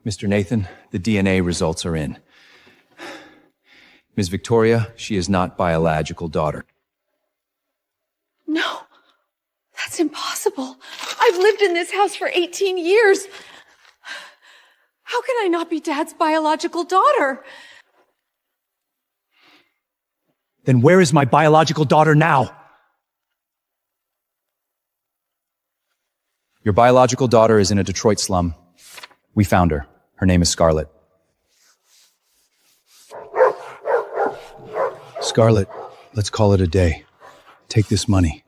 Mr. Nathan, the DNA results are in. Ms. Victoria, she is not biological daughter. No, that's impossible. I've lived in this house for 18 years. How can I not be Dad's biological daughter? Then where is my biological daughter now? Your biological daughter is in a Detroit slum. We found her. Her name is Scarlett. Scarlett, let's call it a day. Take this money.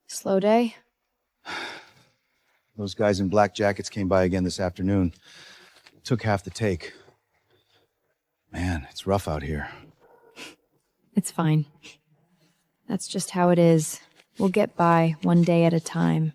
Slow day? Those guys in black jackets came by again this afternoon. Took half the take. Man, it's rough out here. It's fine. That's just how it is. We'll get by one day at a time.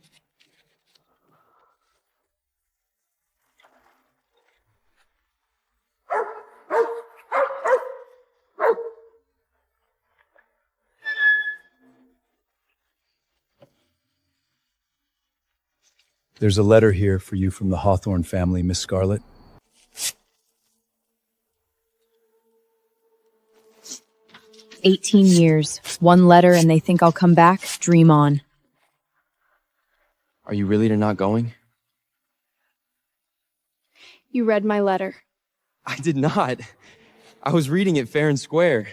There's a letter here for you from the Hawthorne family, Miss Scarlett. "18 years. One letter and they think I'll come back? Dream on." Are you really not going? You read my letter. I did not. I was reading it fair and square.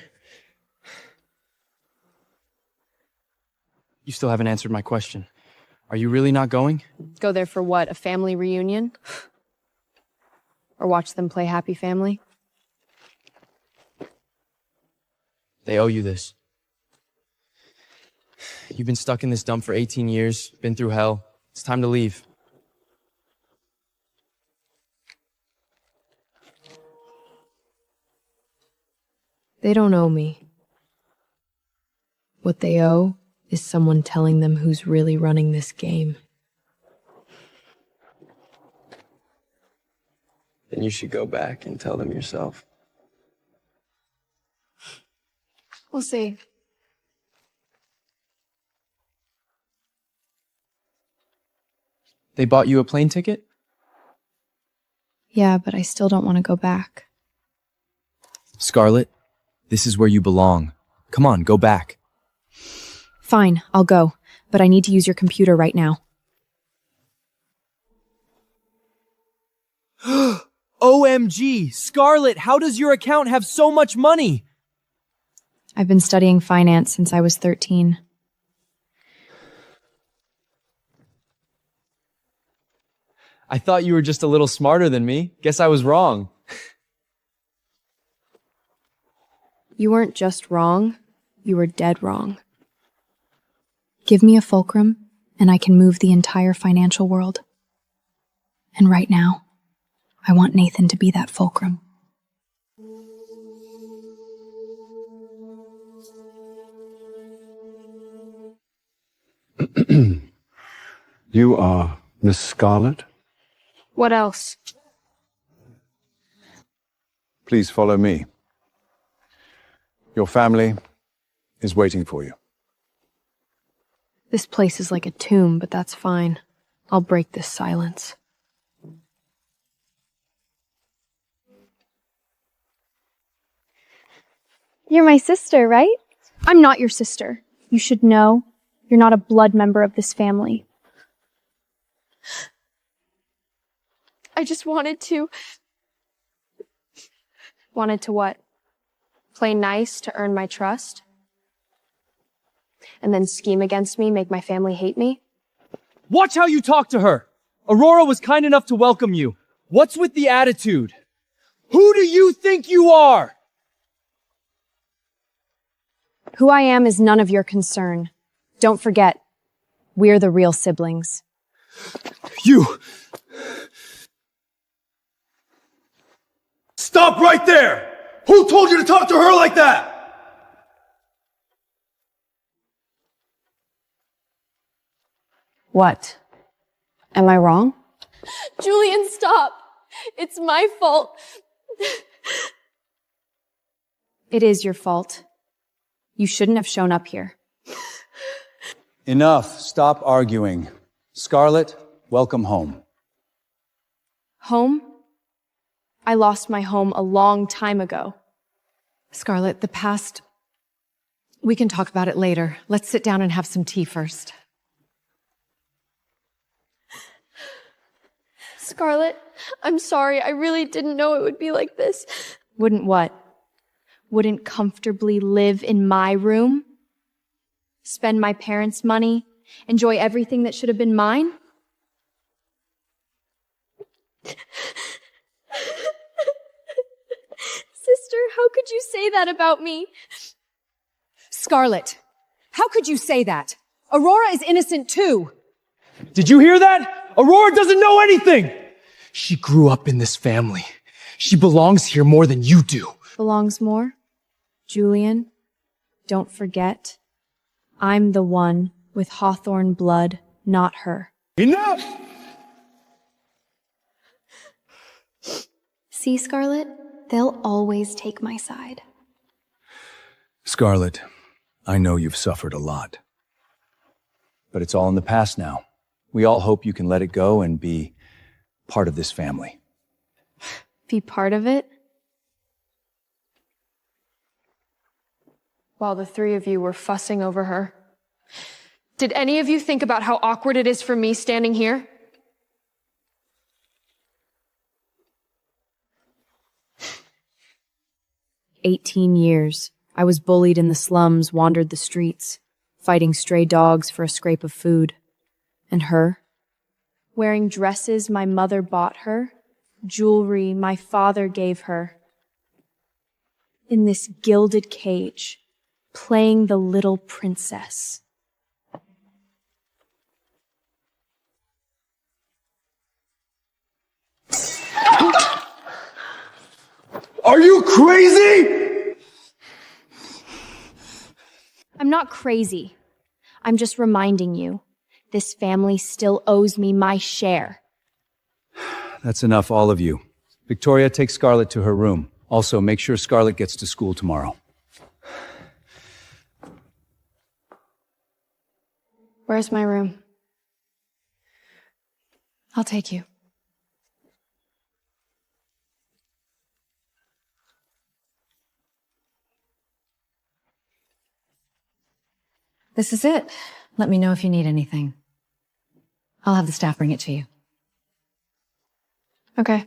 You still haven't answered my question. Are you really not going? Go there for what, a family reunion? Or watch them play Happy Family? They owe you this. You've been stuck in this dump for 18 years, been through hell. It's time to leave. They don't owe me. What they owe is someone telling them who's really running this game. Then you should go back and tell them yourself. We'll see. They bought you a plane ticket? Yeah, but I still don't want to go back. Scarlett, this is where you belong. Come on, go back. Fine, I'll go, but I need to use your computer right now. OMG! Scarlett, how does your account have so much money? I've been studying finance since I was 13. I thought you were just a little smarter than me. Guess I was wrong. You weren't just wrong, you were dead wrong. Give me a fulcrum, and I can move the entire financial world. And right now, I want Nathan to be that fulcrum. You are Miss Scarlett? What else? Please follow me. Your family is waiting for you. This place is like a tomb, but that's fine. I'll break this silence. You're my sister, right? I'm not your sister. You should know. You're not a blood member of this family. I just wanted to... Wanted to what? Play nice to earn my trust? And then scheme against me, make my family hate me? Watch how you talk to her! Aurora was kind enough to welcome you. What's with the attitude? Who do you think you are? Who I am is none of your concern. Don't forget, we're the real siblings. You! Stop right there! Who told you to talk to her like that? What? Am I wrong? Julian, stop! It's my fault. It is your fault. You shouldn't have shown up here. Enough. Stop arguing. Scarlett, welcome home. Home? I lost my home a long time ago. Scarlett, the past. We can talk about it later. Let's sit down and have some tea first. Scarlett, I'm sorry. I really didn't know it would be like this. Wouldn't what? Wouldn't comfortably live in my room? Spend my parents' money? Enjoy everything that should have been mine? Sister, how could you say that about me? Scarlett, how could you say that? Aurora is innocent too. Did you hear that? Aurora doesn't know anything! She grew up in this family. She belongs here more than you do. Belongs more? Julian, don't forget, I'm the one with Hawthorne blood, not her. Enough! See, Scarlett? They'll always take my side. Scarlett, I know you've suffered a lot. But it's all in the past now. We all hope you can let it go and be part of this family. Be part of it? While the three of you were fussing over her, did any of you think about how awkward it is for me standing here? "18 years. I was bullied in the slums, wandered the streets, fighting stray dogs for a scrape of food. And her? Wearing dresses my mother bought her, jewelry my father gave her. In this gilded cage, playing the little princess. Are you crazy? I'm not crazy. I'm just reminding you, this family still owes me my share. That's enough, all of you. Victoria, take Scarlett to her room. Also, make sure Scarlett gets to school tomorrow. Where's my room? I'll take you. This is it. Let me know if you need anything. I'll have the staff bring it to you. Okay.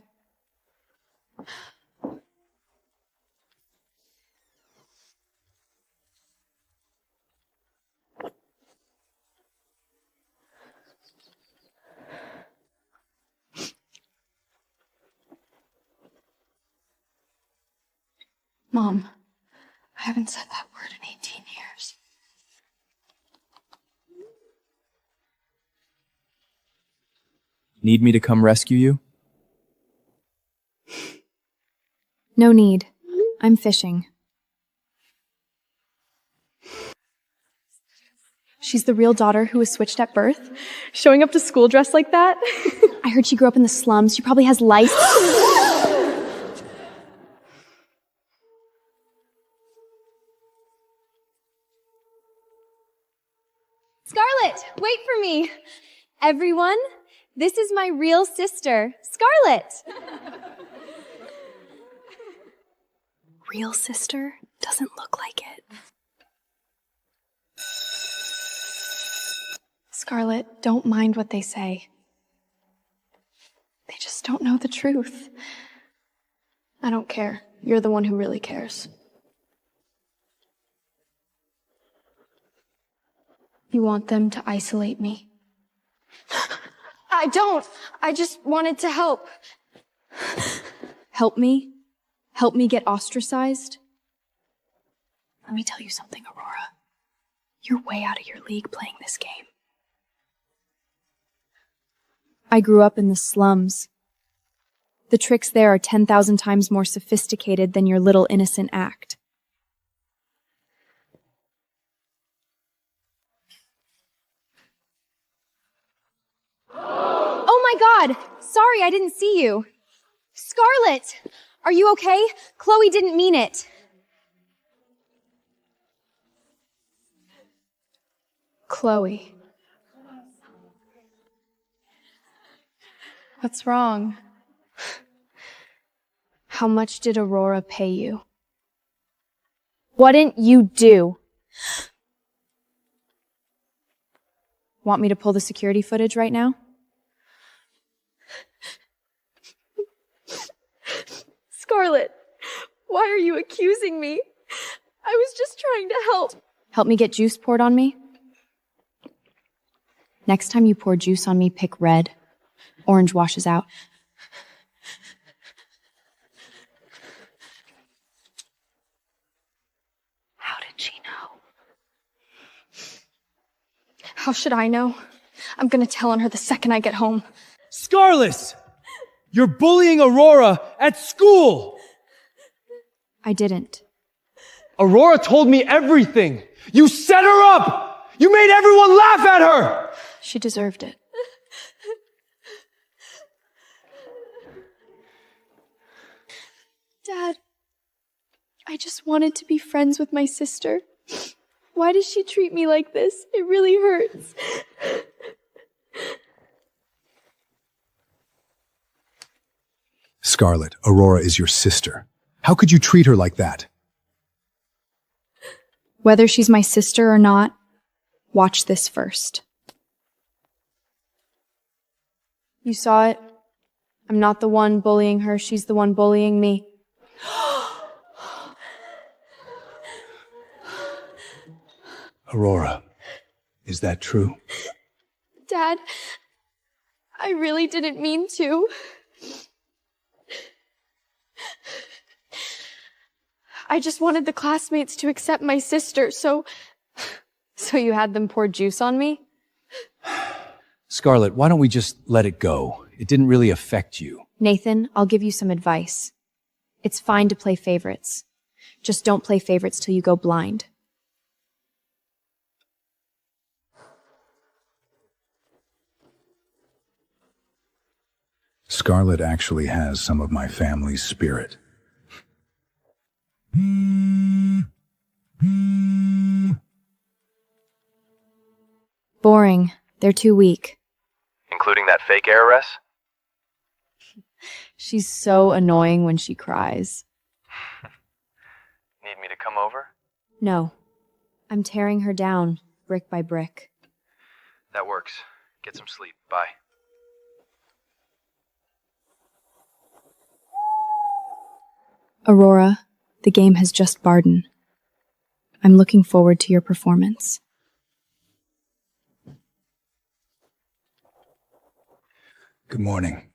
Mom, I haven't said that word in 18 years. Need me to come rescue you? No need. I'm fishing. She's the real daughter who was switched at birth? Showing up to school dressed like that? I heard she grew up in the slums. She probably has lice. Scarlett, wait for me. Everyone, this is my real sister, Scarlett. Real sister doesn't look like it. Scarlett, don't mind what they say. They just don't know the truth. I don't care. You're the one who really cares. You want them to isolate me? I don't. I just wanted to help. Help me? Help me get ostracized? Let me tell you something, Aurora. You're way out of your league playing this game. I grew up in the slums. The tricks there are 10,000 times more sophisticated than your little innocent act. Oh my God! Sorry, I didn't see you. Scarlett! Are you okay? Chloe didn't mean it. Chloe. What's wrong? How much did Aurora pay you? What didn't you do? Want me to pull the security footage right now? Scarlett, why are you accusing me? I was just trying to help. Help me get juice poured on me? Next time you pour juice on me, pick red. Orange washes out. How did she know? How should I know? I'm gonna tell on her the second I get home. Scarlett! You're bullying Aurora at school! I didn't. Aurora told me everything! You set her up! You made everyone laugh at her! She deserved it. Dad, I just wanted to be friends with my sister. Why does she treat me like this? It really hurts. Scarlett, Aurora is your sister. How could you treat her like that? Whether she's my sister or not, watch this first. You saw it. I'm not the one bullying her, she's the one bullying me. Aurora, is that true? Dad, I really didn't mean to. I just wanted the classmates to accept my sister, so So you had them pour juice on me? Scarlett, why don't we just let it go? It didn't really affect you. Nathan, I'll give you some advice. It's fine to play favorites. Just don't play favorites till you go blind. Scarlett actually has some of my family's spirit. Boring. They're too weak. Including that fake heiress? She's so annoying when she cries. Need me to come over? No. I'm tearing her down, brick by brick. That works. Get some sleep. Bye. Aurora, the game has just barden. I'm looking forward to your performance. Good morning.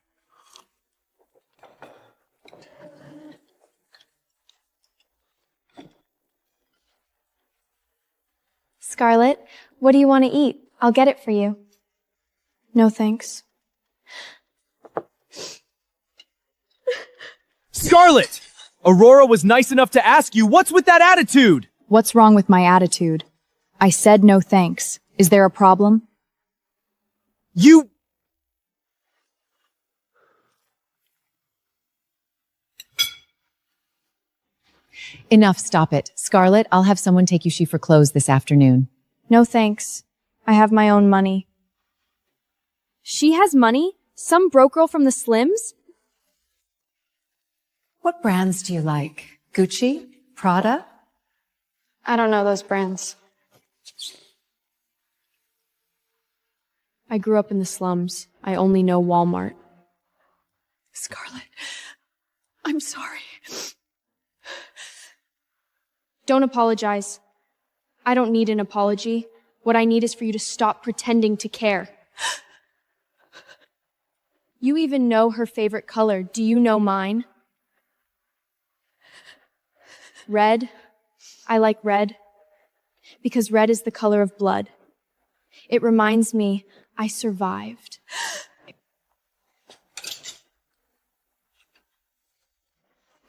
Scarlett, what do you want to eat? I'll get it for you. No thanks. Scarlett! Aurora was nice enough to ask you, what's with that attitude? What's wrong with my attitude? I said no thanks. Is there a problem? You... Enough, stop it. Scarlett, I'll have someone take you for clothes this afternoon. No thanks. I have my own money. She has money? Some broke girl from the Slims? What brands do you like? Gucci? Prada? I don't know those brands. I grew up in the slums. I only know Walmart. Scarlett, I'm sorry. Don't apologize. I don't need an apology. What I need is for you to stop pretending to care. You even know her favorite color. Do you know mine? Red. I like red because red is the color of blood. It reminds me I survived.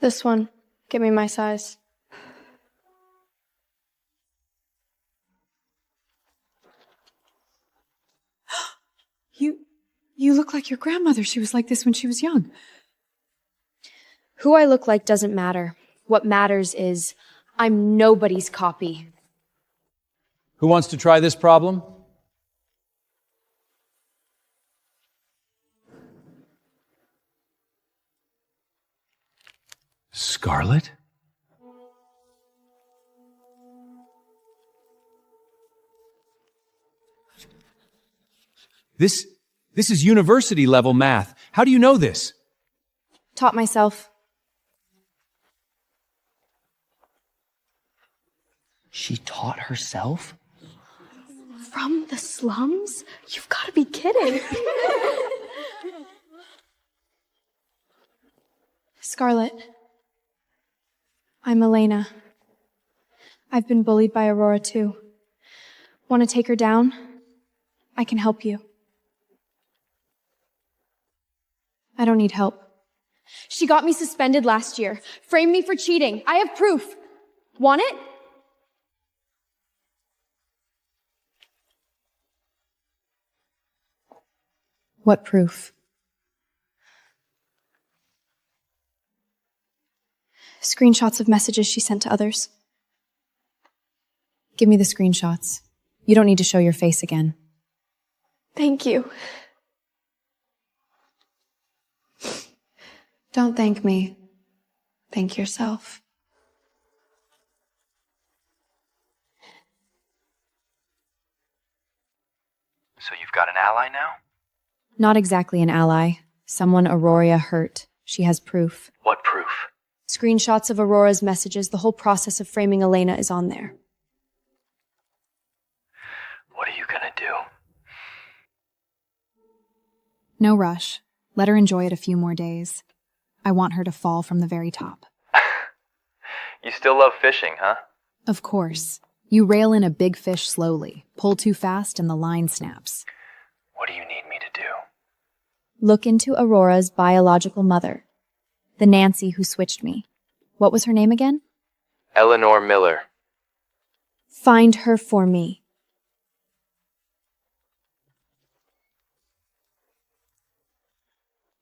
This one. Get me my size. You look like your grandmother. She was like this when she was young. Who I look like doesn't matter. What matters is I'm nobody's copy. Who wants to try this problem? Scarlet? This is university level math. How do you know this? Taught myself. She taught herself? From the slums? You've got to be kidding. Scarlet. I'm Elena. I've been bullied by Aurora too. Want to take her down? I can help you. I don't need help. She got me suspended last year. Framed me for cheating. I have proof. Want it? What proof? Screenshots of messages she sent to others. Give me the screenshots. You don't need to show your face again. Thank you. Don't thank me. Thank yourself. So you've got an ally now? Not exactly an ally. Someone Aurora hurt. She has proof. What proof? Screenshots of Aurora's messages. The whole process of framing Elena is on there. What are you gonna do? No rush. Let her enjoy it a few more days. I want her to fall from the very top. You still love fishing, huh? Of course. You rail in a big fish slowly, pull too fast, and the line snaps. What do you need me to do? Look into Aurora's biological mother, the Nancy who switched me. What was her name again? Eleanor Miller. Find her for me.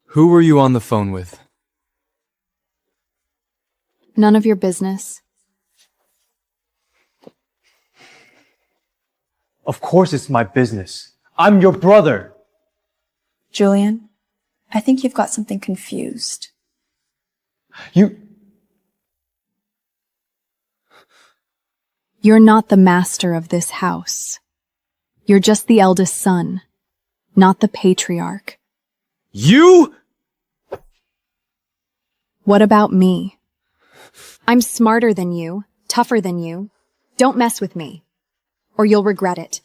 Who were you on the phone with? None of your business. Of course it's my business. I'm your brother. Julian, I think you've got something confused. You're not the master of this house. You're just the eldest son, not the patriarch. You? What about me? I'm smarter than you, tougher than you. Don't mess with me, or you'll regret it.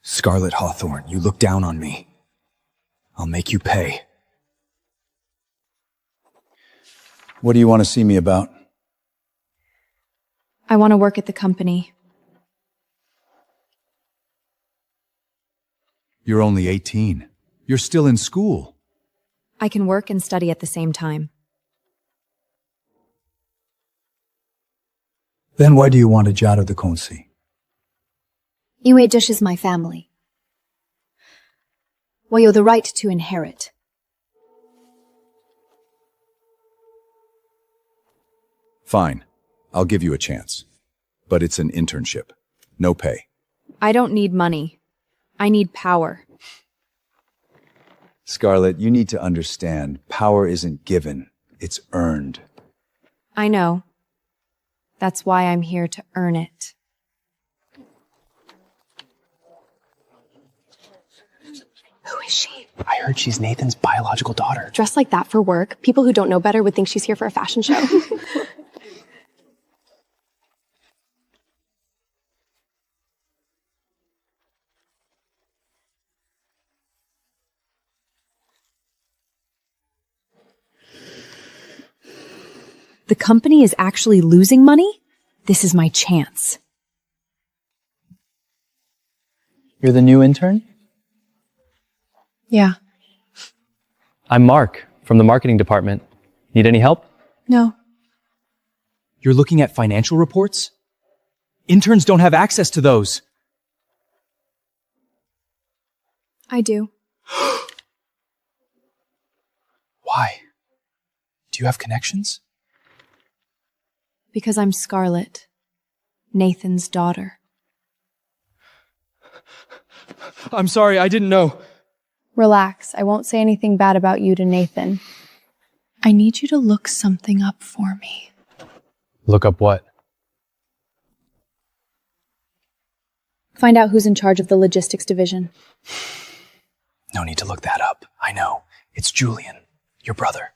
Scarlet Hawthorne, you look down on me. I'll make you pay. What do you want to see me about? I want to work at the company. You're only 18. You're still in school. I can work and study at the same time. Then why do you want a Jada de Consi? Iwe Dish is my family. Wayo the right to inherit. Fine. I'll give you a chance. But it's an internship. No pay. I don't need money. I need power. Scarlet, you need to understand, power isn't given, it's earned. I know. That's why I'm here to earn it. Who is she? I heard she's Nathan's biological daughter. Dressed like that for work, people who don't know better would think she's here for a fashion show. The company is actually losing money? This is my chance. You're the new intern? Yeah. I'm Mark, from the marketing department. Need any help? No. You're looking at financial reports? Interns don't have access to those. I do. Why? Do you have connections? Because I'm Scarlett, Nathan's daughter. I'm sorry, I didn't know. Relax, I won't say anything bad about you to Nathan. I need you to look something up for me. Look up what? Find out who's in charge of the logistics division. No need to look that up. I know. It's Julian, your brother.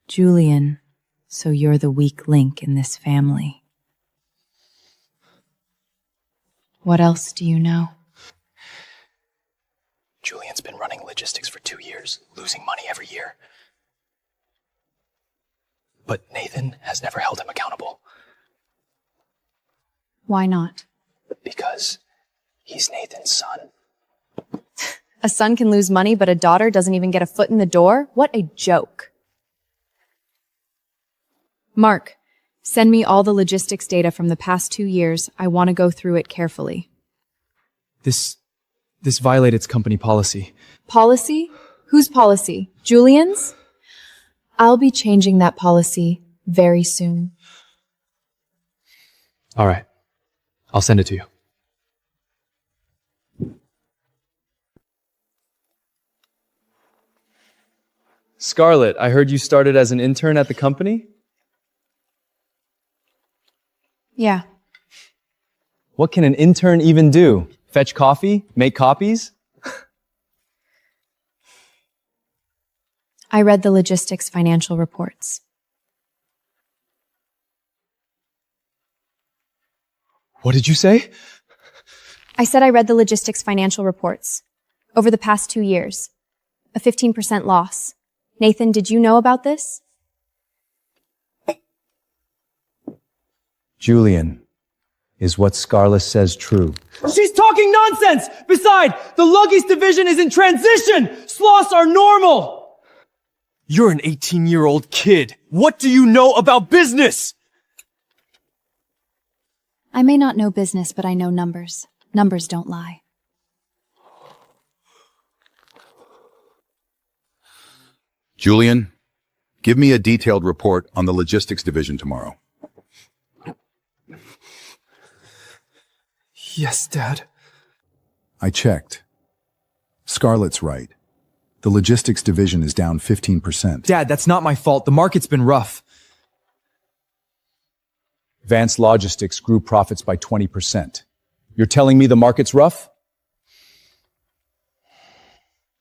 Julian, so you're the weak link in this family. What else do you know? Julian's been running logistics for 2 years, losing money every year. But Nathan has never held him accountable. Why not? Because he's Nathan's son. A son can lose money, but a daughter doesn't even get a foot in the door? What a joke. Mark, send me all the logistics data from the past 2 years. I want to go through it carefully. This violates company policy. Policy? Whose policy? Julian's? I'll be changing that policy very soon. All right. I'll send it to you. Scarlett, I heard you started as an intern at the company? Yeah. What can an intern even do? Fetch coffee? Make copies? I read the logistics financial reports. What did you say? I said I read the logistics financial reports. Over the past 2 years. A 15% loss. Nathan, did you know about this? Julian, is what Scarlett says true? She's talking nonsense! Besides, the luggage division is in transition! Sloths are normal! You're an 18-year-old kid. What do you know about business? I may not know business, but I know numbers. Numbers don't lie. Julian, give me a detailed report on the logistics division tomorrow. Yes, Dad. I checked. Scarlett's right. The logistics division is down 15%. Dad, that's not my fault. The market's been rough. Vance Logistics grew profits by 20%. You're telling me the market's rough?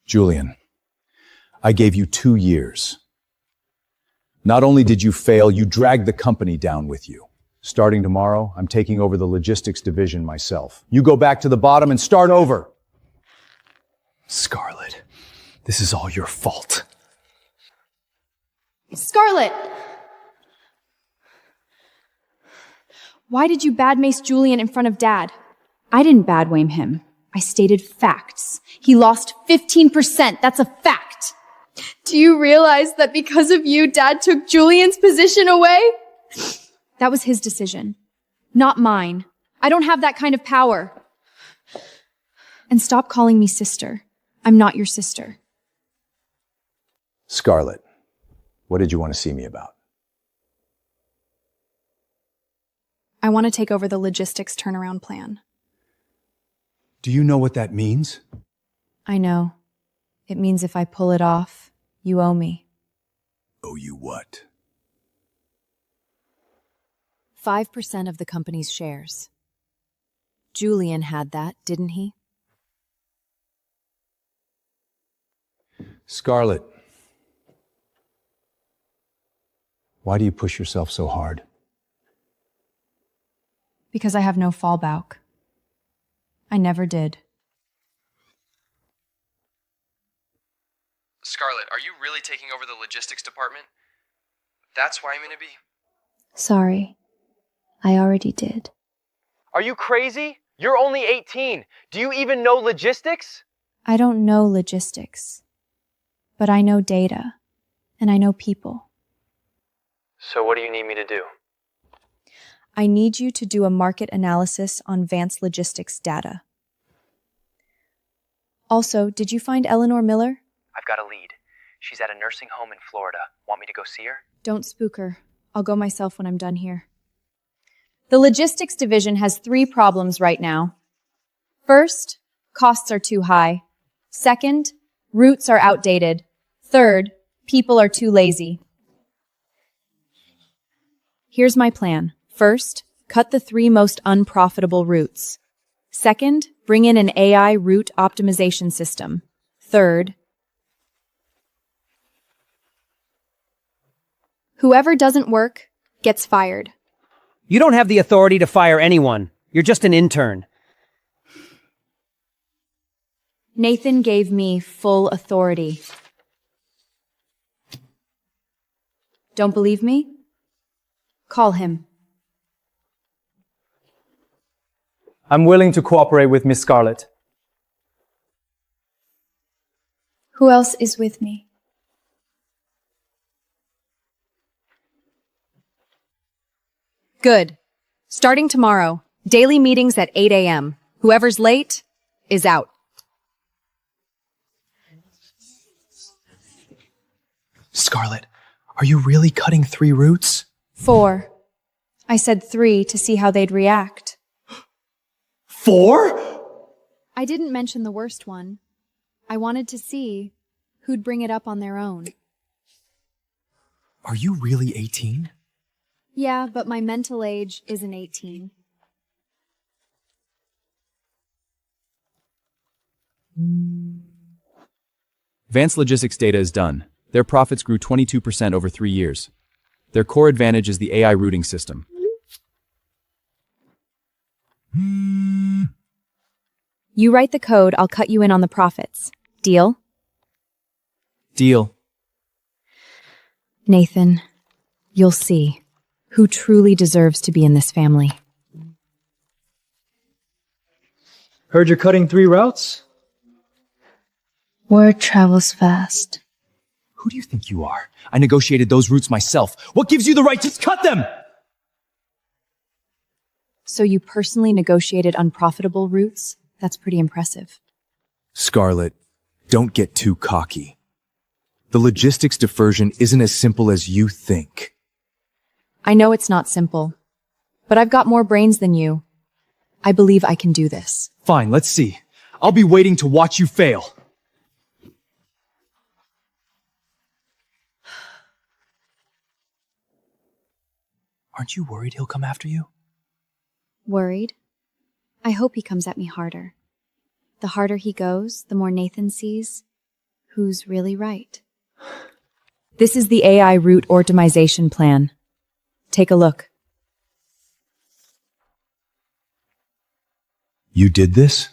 Julian, I gave you 2 years. Not only did you fail, you dragged the company down with you. Starting tomorrow, I'm taking over the logistics division myself. You go back to the bottom and start over. Scarlett, this is all your fault. Scarlett! Why did you badmace Julian in front of Dad? I didn't badwame him. I stated facts. He lost 15%. That's a fact. Do you realize that because of you, Dad took Julian's position away? That was his decision, not mine. I don't have that kind of power. And stop calling me sister. I'm not your sister. Scarlett, what did you want to see me about? I want to take over the logistics turnaround plan. Do you know what that means? I know. It means if I pull it off, you owe me. Owe you what? 5% of the company's shares. Julian had that, didn't he? Scarlett, why do you push yourself so hard? Because I have no fallback. I never did. Scarlett, are you really taking over the logistics department? That's why I'm gonna be... Sorry. I already did. Are you crazy? You're only 18. Do you even know logistics? I don't know logistics, but I know data, and I know people. So what do you need me to do? I need you to do a market analysis on Vance Logistics data. Also, did you find Eleanor Miller? I've got a lead. She's at a nursing home in Florida. Want me to go see her? Don't spook her. I'll go myself when I'm done here. The logistics division has 3 problems right now. First, costs are too high. Second, routes are outdated. Third, people are too lazy. Here's my plan. First, cut the 3 most unprofitable routes. Second, bring in an AI route optimization system. Third, whoever doesn't work gets fired. You don't have the authority to fire anyone. You're just an intern. Nathan gave me full authority. Don't believe me? Call him. I'm willing to cooperate with Miss Scarlett. Who else is with me? Good. Starting tomorrow, daily meetings at 8 a.m. Whoever's late is out. Scarlett, are you really cutting 3 routes? 4. I said 3 to see how they'd react. 4? I didn't mention the worst one. I wanted to see who'd bring it up on their own. Are you really 18? Yeah, but my mental age isn't 18. Advanced logistics data is done. Their profits grew 22% over 3 years. Their core advantage is the AI routing system. You write the code, I'll cut you in on the profits. Deal? Deal. Nathan, you'll see who truly deserves to be in this family. Heard you're cutting 3 routes? Word travels fast. Who do you think you are? I negotiated those routes myself. What gives you the right to cut them? So you personally negotiated unprofitable routes? That's pretty impressive. Scarlett, don't get too cocky. The logistics diversion isn't as simple as you think. I know it's not simple, but I've got more brains than you. I believe I can do this. Fine, let's see. I'll be waiting to watch you fail. Aren't you worried he'll come after you? Worried? I hope he comes at me harder. The harder he goes, the more Nathan sees who's really right. This is the AI route optimization plan. Take a look. You did this?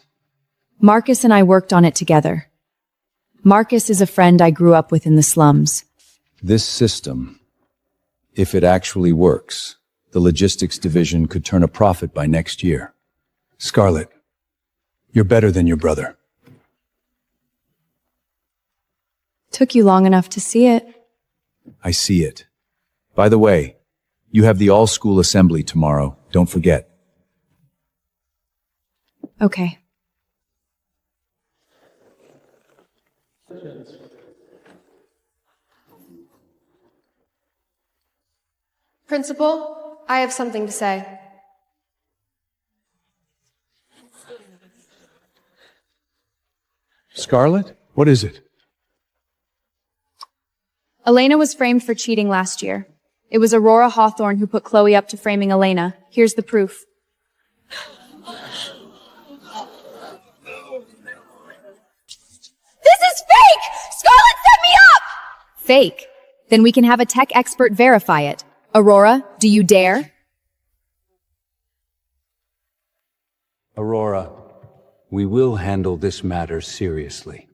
Marcus and I worked on it together. Marcus is a friend I grew up with in the slums. This system, if it actually works, the logistics division could turn a profit by next year. Scarlett, you're better than your brother. Took you long enough to see it. I see it. By the way, you have the all-school assembly tomorrow. Don't forget. Okay. Principal, I have something to say. Scarlett, what is it? Elena was framed for cheating last year. It was Aurora Hawthorne who put Chloe up to framing Elena. Here's the proof. This is fake! Scarlett set me up! Fake? Then we can have a tech expert verify it. Aurora, do you dare? Aurora, we will handle this matter seriously.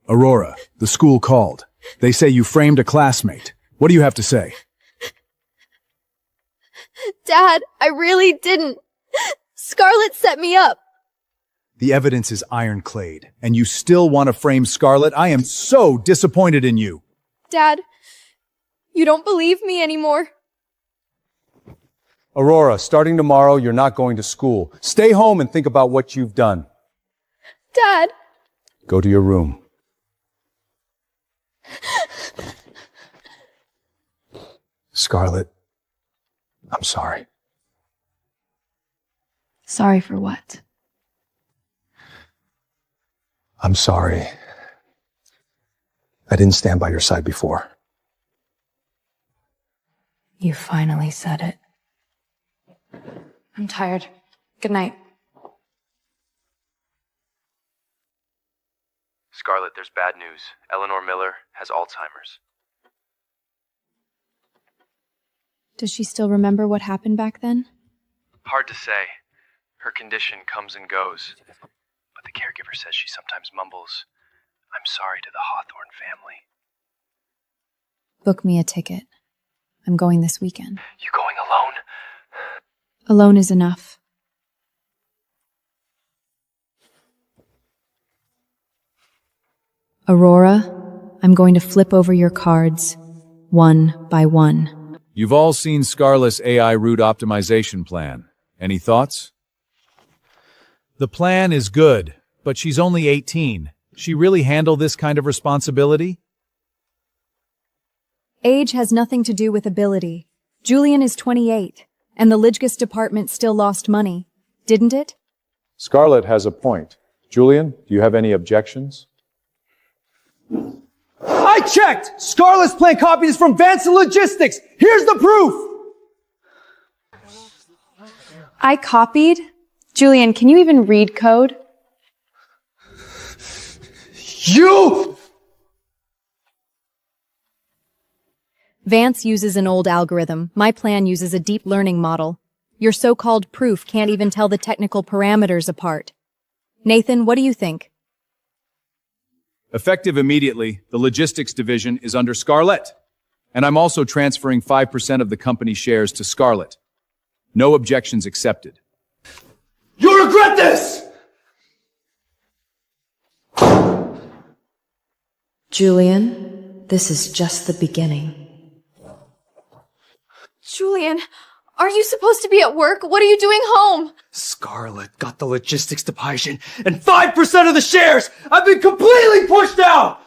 Aurora, the school called. They say you framed a classmate. What do you have to say? Dad, I really didn't. Scarlett set me up. The evidence is ironclad, and you still want to frame Scarlett? I am so disappointed in you. Dad, you don't believe me anymore. Aurora, starting tomorrow, you're not going to school. Stay home and think about what you've done. Dad! Go to your room. Scarlett, I'm sorry. Sorry for what? I'm sorry. I didn't stand by your side before. You finally said it. I'm tired. Good night. Scarlett, there's bad news. Eleanor Miller has Alzheimer's. Does she still remember what happened back then? Hard to say. Her condition comes and goes. But the caregiver says she sometimes mumbles, "I'm sorry to the Hawthorne family." Book me a ticket. I'm going this weekend. You going alone? Alone is enough. Aurora, I'm going to flip over your cards, one by one. You've all seen Scarlett's AI route optimization plan. Any thoughts? The plan is good, but she's only 18. She really handle this kind of responsibility? Age has nothing to do with ability. Julian is 28, and the Lidgis department still lost money, didn't it? Scarlett has a point. Julian, do you have any objections? I checked! Scarlett's plan copied is from Vance Logistics! Here's the proof! I copied? Julian, can you even read code? You! Vance uses an old algorithm. My plan uses a deep learning model. Your so-called proof can't even tell the technical parameters apart. Nathan, what do you think? Effective immediately, the logistics division is under Scarlett. And I'm also transferring 5% of the company shares to Scarlett. No objections accepted. You'll regret this! Julian, this is just the beginning. Julian, aren't you supposed to be at work? What are you doing home? Scarlett got the logistics division and 5% of the shares! I've been completely pushed out!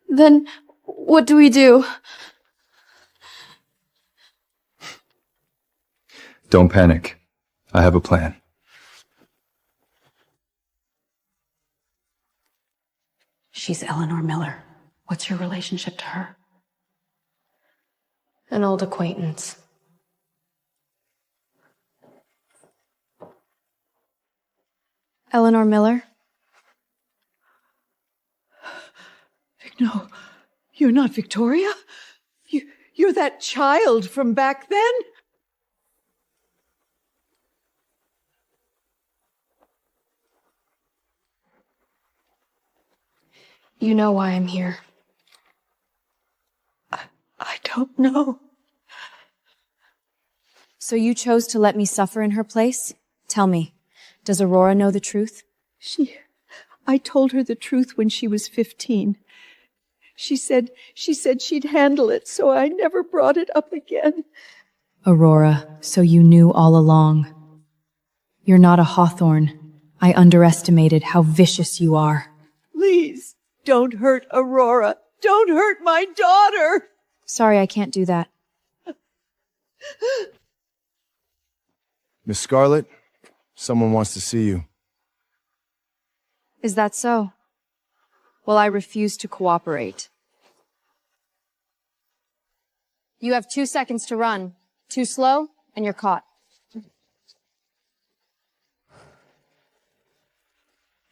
Then, what do we do? Don't panic. I have a plan. She's Eleanor Miller. What's your relationship to her? An old acquaintance. Eleanor Miller? No, you're not Victoria? You're that child from back then? You know why I'm here. I don't know. So you chose to let me suffer in her place? Tell me, does Aurora know the truth? I told her the truth when she was 15. She said she'd handle it, so I never brought it up again. Aurora, so you knew all along. You're not a Hawthorne. I underestimated how vicious you are. Please, don't hurt Aurora. Don't hurt my daughter. Sorry, I can't do that. Miss Scarlett, someone wants to see you. Is that so? Well, I refuse to cooperate. You have 2 seconds to run. Too slow, and you're caught.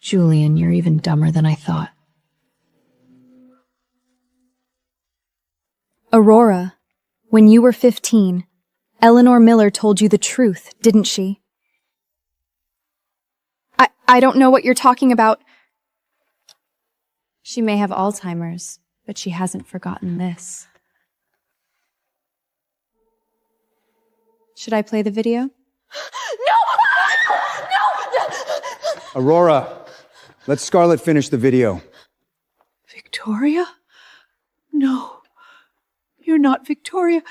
Julian, you're even dumber than I thought. Aurora, when you were 15, Eleanor Miller told you the truth, didn't she? I don't know what you're talking about. She may have Alzheimer's, but she hasn't forgotten this. Should I play the video? Aurora, let Scarlett finish the video. Victoria? No, you're not Victoria.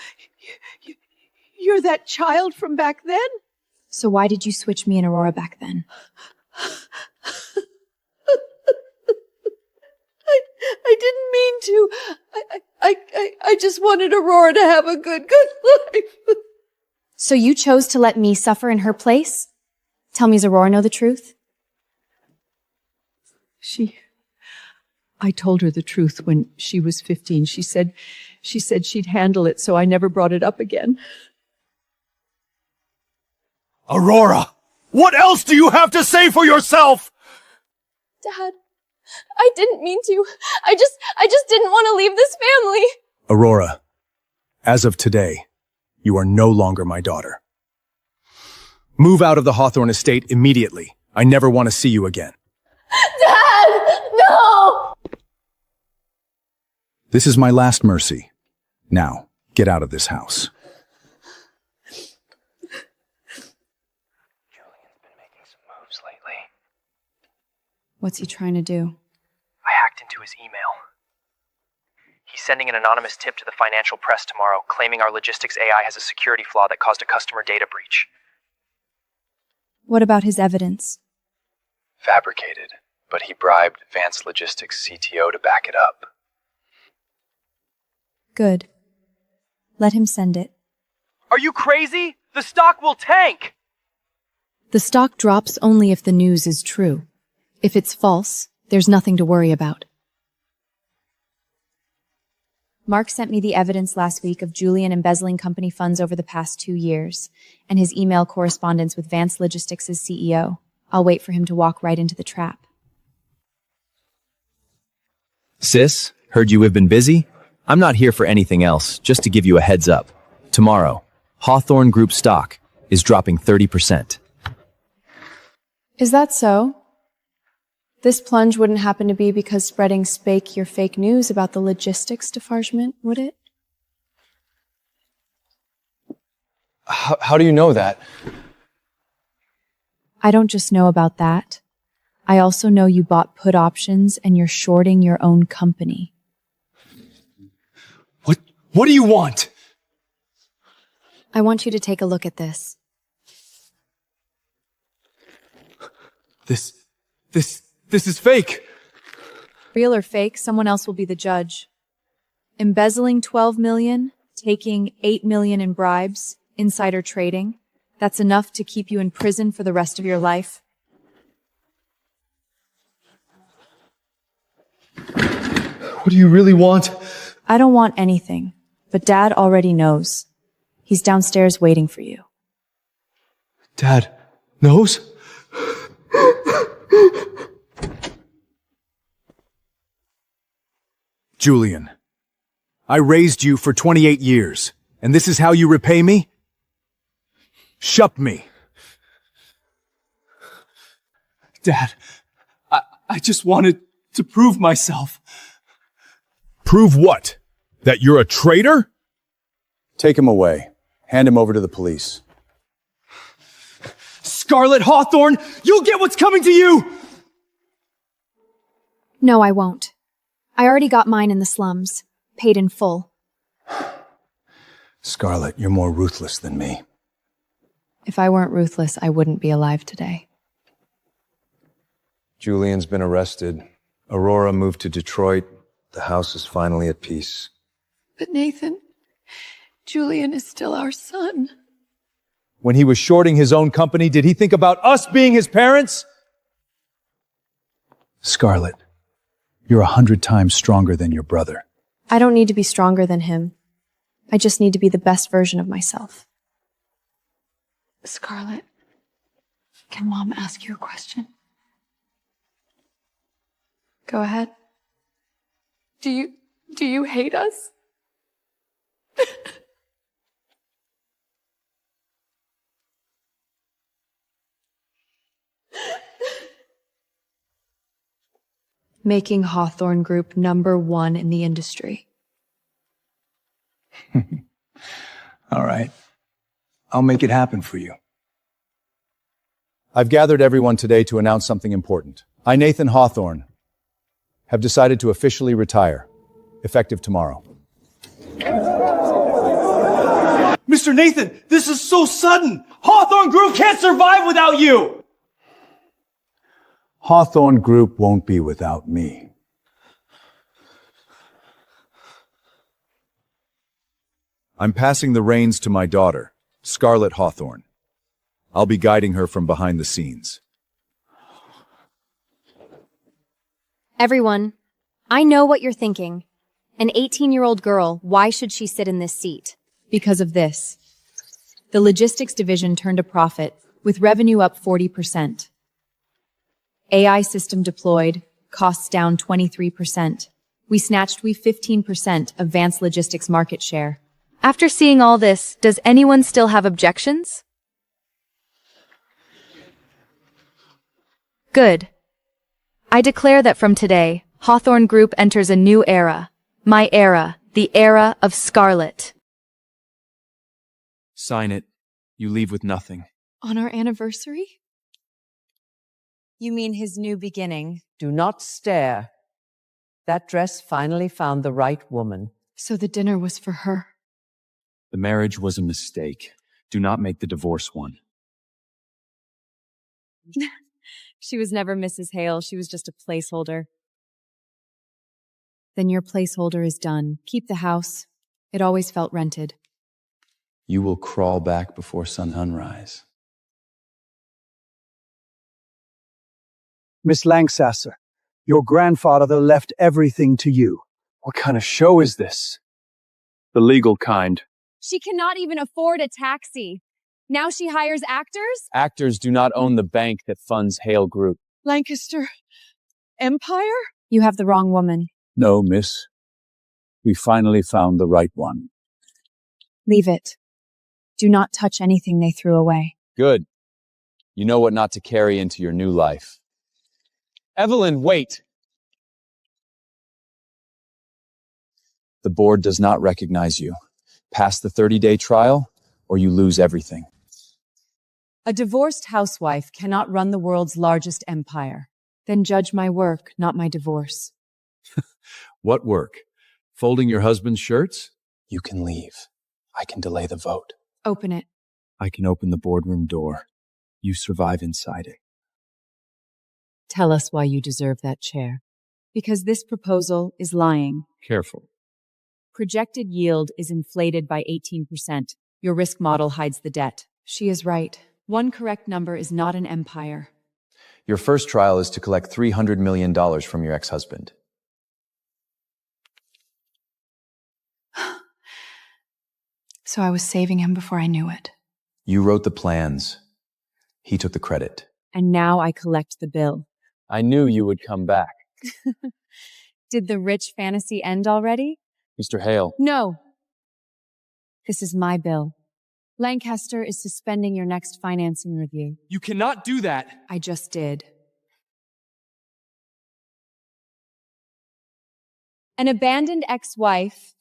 You're that child from back then? So why did you switch me and Aurora back then? I didn't mean to. I just wanted Aurora to have a good life. So you chose to let me suffer in her place? Tell me, does Aurora know the truth? I told her the truth when she was 15. She said she'd handle it, so I never brought it up again. Aurora, what else do you have to say for yourself? Dad, I didn't mean to. I just didn't want to leave this family. Aurora, as of today, you are no longer my daughter. Move out of the Hawthorne estate immediately. I never want to see you again. Dad, no! This is my last mercy. Now, get out of this house. What's he trying to do? I hacked into his email. He's sending an anonymous tip to the financial press tomorrow, claiming our logistics AI has a security flaw that caused a customer data breach. What about his evidence? Fabricated, but he bribed Advanced Logistics CTO to back it up. Good. Let him send it. Are you crazy? The stock will tank! The stock drops only if the news is true. If it's false, there's nothing to worry about. Mark sent me the evidence last week of Julian embezzling company funds over the past 2 years, and his email correspondence with Advanced Logistics' CEO. I'll wait for him to walk right into the trap. Sis, heard you have been busy? I'm not here for anything else, just to give you a heads up. Tomorrow, Hawthorne Group stock is dropping 30%. Is that so? This plunge wouldn't happen to be because spreading your fake news about the logistics defargement, would it? How do you know that? I don't just know about that. I also know you bought put options and you're shorting your own company. What do you want? I want you to take a look at this. This is fake. Real or fake, someone else will be the judge. Embezzling 12 million, taking 8 million in bribes, insider trading. That's enough to keep you in prison for the rest of your life. What do you really want? I don't want anything, but Dad already knows. He's downstairs waiting for you. Dad knows? Julian, I raised you for 28 years, and this is how you repay me? Shup me. Dad, I just wanted to prove myself. Prove what? That you're a traitor? Take him away. Hand him over to the police. Scarlett Hawthorne, you'll get what's coming to you! No, I won't. I already got mine in the slums, paid in full. Scarlett, you're more ruthless than me. If I weren't ruthless, I wouldn't be alive today. Julian's been arrested. Aurora moved to Detroit. The house is finally at peace. But Nathan, Julian is still our son. When he was shorting his own company, did he think about us being his parents? Scarlett, you're 100 times stronger than your brother. I don't need to be stronger than him. I just need to be the best version of myself. Scarlett, can Mom ask you a question? Go ahead. Do you hate us? Making Hawthorne Group #1 in the industry. All right. I'll make it happen for you. I've gathered everyone today to announce something important. I, Nathan Hawthorne, have decided to officially retire, effective tomorrow. Mr. Nathan, this is so sudden! Hawthorne Group can't survive without you! Hawthorne Group won't be without me. I'm passing the reins to my daughter, Scarlett Hawthorne. I'll be guiding her from behind the scenes. Everyone, I know what you're thinking. An 18-year-old girl, why should she sit in this seat? Because of this. The logistics division turned a profit, with revenue up 40%. AI system deployed, costs down 23%. We snatched 15% of Vance Logistics market share. After seeing all this, does anyone still have objections? Good. I declare that from today, Hawthorne Group enters a new era. My era, the era of Scarlet. Sign it. You leave with nothing. On our anniversary? You mean his new beginning? Do not stare. That dress finally found the right woman. So the dinner was for her. The marriage was a mistake. Do not make the divorce one. She was never Mrs. Hale. She was just a placeholder. Then your placeholder is done. Keep the house. It always felt rented. You will crawl back before sunrise. Miss Lancaster, your grandfather left everything to you. What kind of show is this? The legal kind. She cannot even afford a taxi. Now she hires actors? Actors do not own the bank that funds Hale Group. Lancaster Empire? You have the wrong woman. No, miss. We finally found the right one. Leave it. Do not touch anything they threw away. Good. You know what not to carry into your new life. Evelyn, wait! The board does not recognize you. Pass the 30-day trial, or you lose everything. A divorced housewife cannot run the world's largest empire. Then judge my work, not my divorce. What work? Folding your husband's shirts? You can leave. I can delay the vote. Open it. I can open the boardroom door. You survive inside it. Tell us why you deserve that chair. Because this proposal is lying. Careful. Projected yield is inflated by 18%. Your risk model hides the debt. She is right. One correct number is not an empire. Your first trial is to collect $300 million from your ex-husband. So I was saving him before I knew it. You wrote the plans. He took the credit. And now I collect the bill. I knew you would come back. Did the rich fantasy end already? Mr. Hale. No. This is my bill. Lancaster is suspending your next financing review. You cannot do that. I just did. An abandoned ex-wife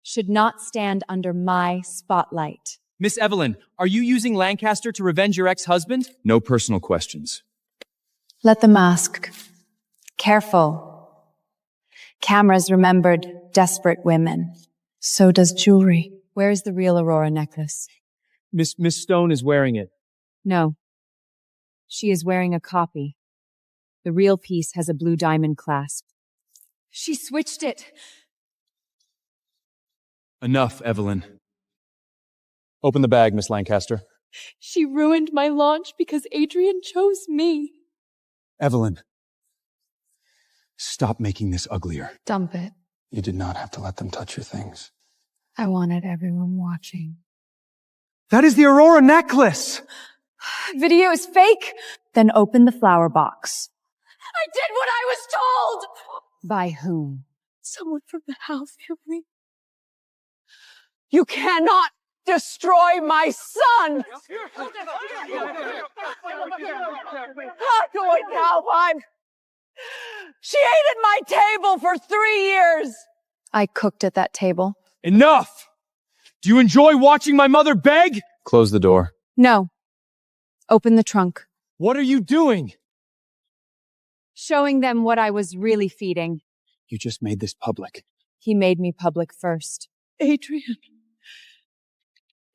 should not stand under my spotlight. Miss Evelyn, are you using Lancaster to revenge your ex-husband? No personal questions. Let them ask. Careful. Cameras remembered desperate women. So does jewelry. Where's the real Aurora necklace? Miss Stone is wearing it. No. She is wearing a copy. The real piece has a blue diamond clasp. She switched it. Enough, Evelyn. Open the bag, Miss Lancaster. She ruined my launch because Adrian chose me. Evelyn, stop making this uglier. Dump it. You did not have to let them touch your things. I wanted everyone watching. That is the Aurora necklace! Video is fake. Then open the flower box. I did what I was told! By whom? Someone from the house, Henry. You cannot destroy my son! How do I now? She ate at my table for 3 years! I cooked at that table. Enough! Do you enjoy watching my mother beg? Close the door. No. Open the trunk. What are you doing? Showing them what I was really feeding. You just made this public. He made me public first. Adrian.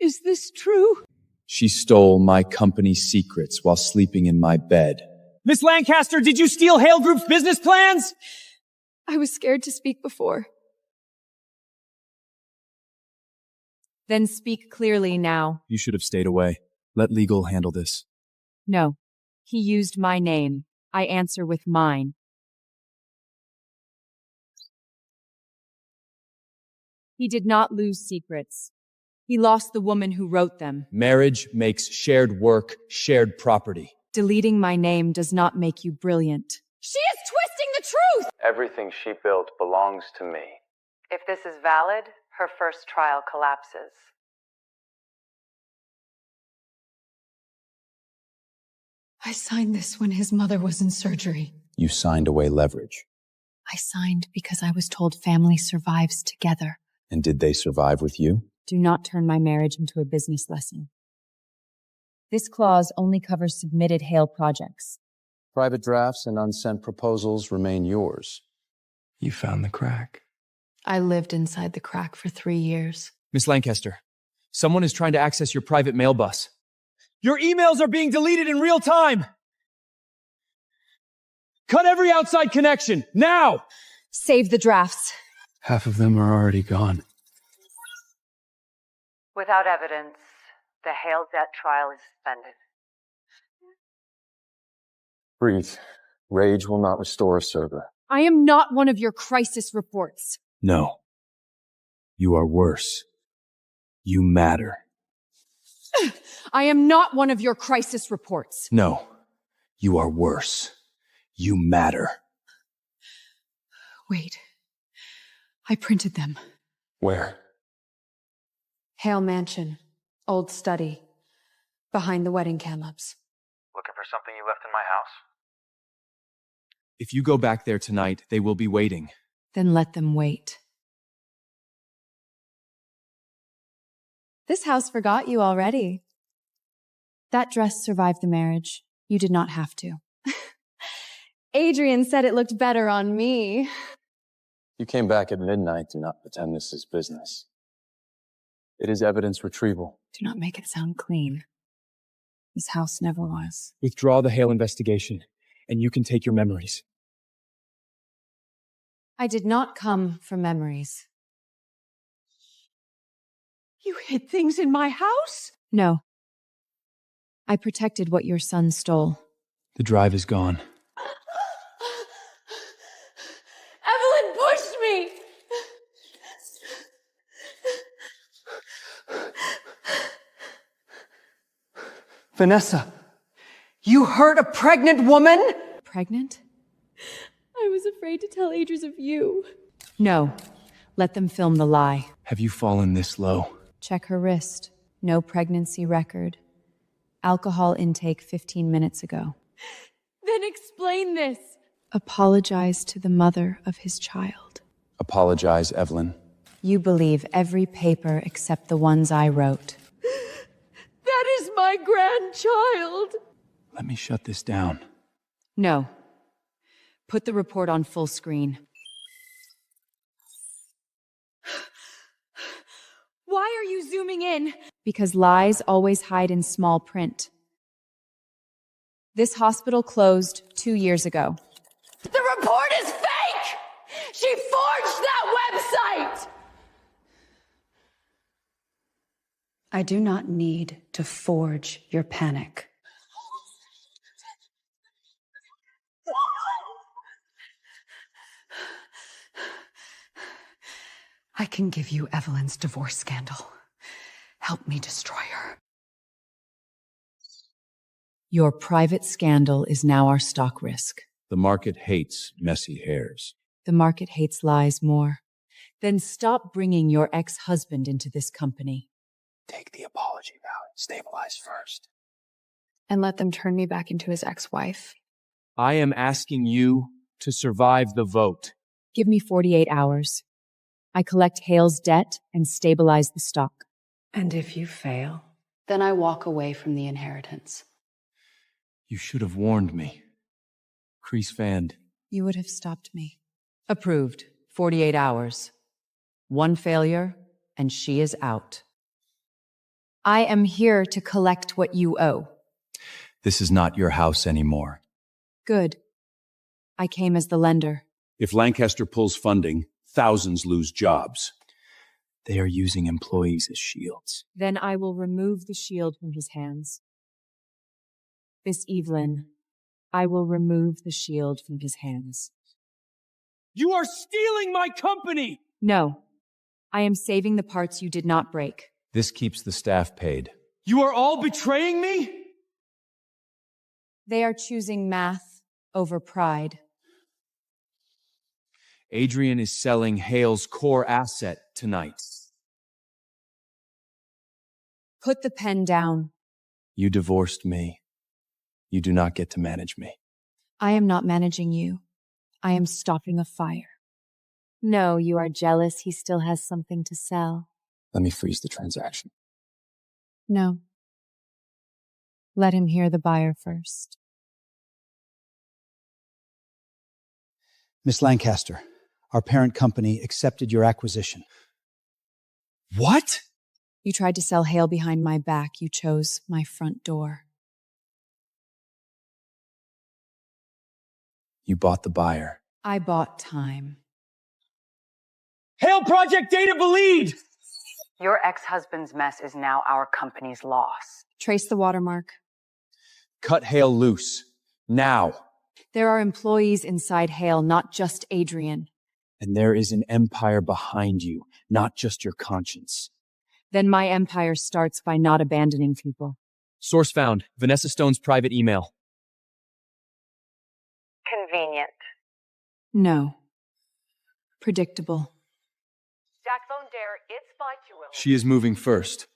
Is this true? She stole my company's secrets while sleeping in my bed. Miss Lancaster, did you steal Hale Group's business plans? I was scared to speak before. Then speak clearly now. You should have stayed away. Let legal handle this. No. He used my name. I answer with mine. He did not lose secrets. He lost the woman who wrote them. Marriage makes shared work, shared property. Deleting my name does not make you brilliant. She is twisting the truth! Everything she built belongs to me. If this is valid, her first trial collapses. I signed this when his mother was in surgery. You signed away leverage. I signed because I was told family survives together. And did they survive with you? Do not turn my marriage into a business lesson. This clause only covers submitted Hale projects. Private drafts and unsent proposals remain yours. You found the crack. I lived inside the crack for 3 years. Miss Lancaster, someone is trying to access your private mail bus. Your emails are being deleted in real time! Cut every outside connection, now! Save the drafts. Half of them are already gone. Without evidence, the Hale debt trial is suspended. Breathe. Rage will not restore a server. I am not one of your crisis reports. No. You are worse. You matter. I am not one of your crisis reports. No. You are worse. You matter. Wait. I printed them. Where? Hale Mansion. Old study. Behind the wedding candles. Looking for something you left in my house? If you go back there tonight, they will be waiting. Then let them wait. This house forgot you already. That dress survived the marriage. You did not have to. Adrian said it looked better on me. You came back at midnight. Do not pretend this is business. It is evidence retrieval. Do not make it sound clean. This house never was. Withdraw the Hale investigation, and you can take your memories. I did not come for memories. You hid things in my house? No. I protected what your son stole. The drive is gone. Evelyn pushed me! Vanessa, you hurt a pregnant woman? Pregnant? I was afraid to tell Adrian of you. No. Let them film the lie. Have you fallen this low? Check her wrist. No pregnancy record. Alcohol intake 15 minutes ago. Then explain this. Apologize to the mother of his child. Apologize, Evelyn. You believe every paper except the ones I wrote. That is my grandchild. Let me shut this down. No. Put the report on full screen. Why are you zooming in? Because lies always hide in small print. This hospital closed 2 years ago. The report is fake! She forged that website! I do not need to forge your panic. I can give you Evelyn's divorce scandal. Help me destroy her. Your private scandal is now our stock risk. The market hates messy hairs. The market hates lies more. Then stop bringing your ex-husband into this company. Take the apology vow and stabilize first. And let them turn me back into his ex-wife. I am asking you to survive the vote. Give me 48 hours. I collect Hale's debt and stabilize the stock. And if you fail, then I walk away from the inheritance. You should have warned me. Crease fanned. You would have stopped me. Approved. 48 hours. One failure, and she is out. I am here to collect what you owe. This is not your house anymore. Good. I came as the lender. If Lancaster pulls funding, thousands lose jobs. They are using employees as shields. Then I will remove the shield from his hands. Miss Evelyn, I will remove the shield from his hands. You are stealing my company! No. I am saving the parts you did not break. This keeps the staff paid. You are all betraying me? They are choosing math over pride. Adrian is selling Hale's core asset tonight. Put the pen down. You divorced me. You do not get to manage me. I am not managing you. I am stopping a fire. No, you are jealous he still has something to sell. Let me freeze the transaction. No. Let him hear the buyer first. Miss Lancaster, our parent company accepted your acquisition. What? You tried to sell Hale behind my back. You chose my front door. You bought the buyer. I bought time. Hale Project Data Believed! Your ex-husband's mess is now our company's loss. Trace the watermark. Cut Hale loose. Now. There are employees inside Hale, not just Adrian. And there is an empire behind you, not just your conscience. Then my empire starts by not abandoning people. Source found. Vanessa Stone's private email. Convenient. No. Predictable. Jacqueline Dare, it's my jewel. She is moving first.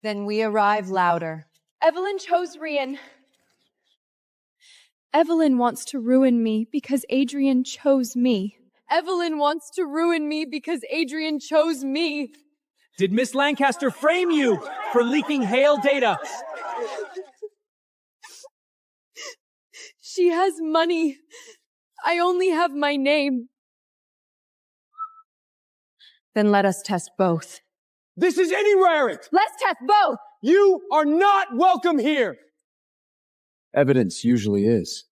Then we arrive louder. Evelyn chose Rian. Evelyn wants to ruin me because Adrian chose me. Evelyn wants to ruin me because Adrian chose me. Did Miss Lancaster frame you for leaking Hale data? She has money. I only have my name. Then let us test both. This is anywhere! Let's test both! You are not welcome here! Evidence usually is.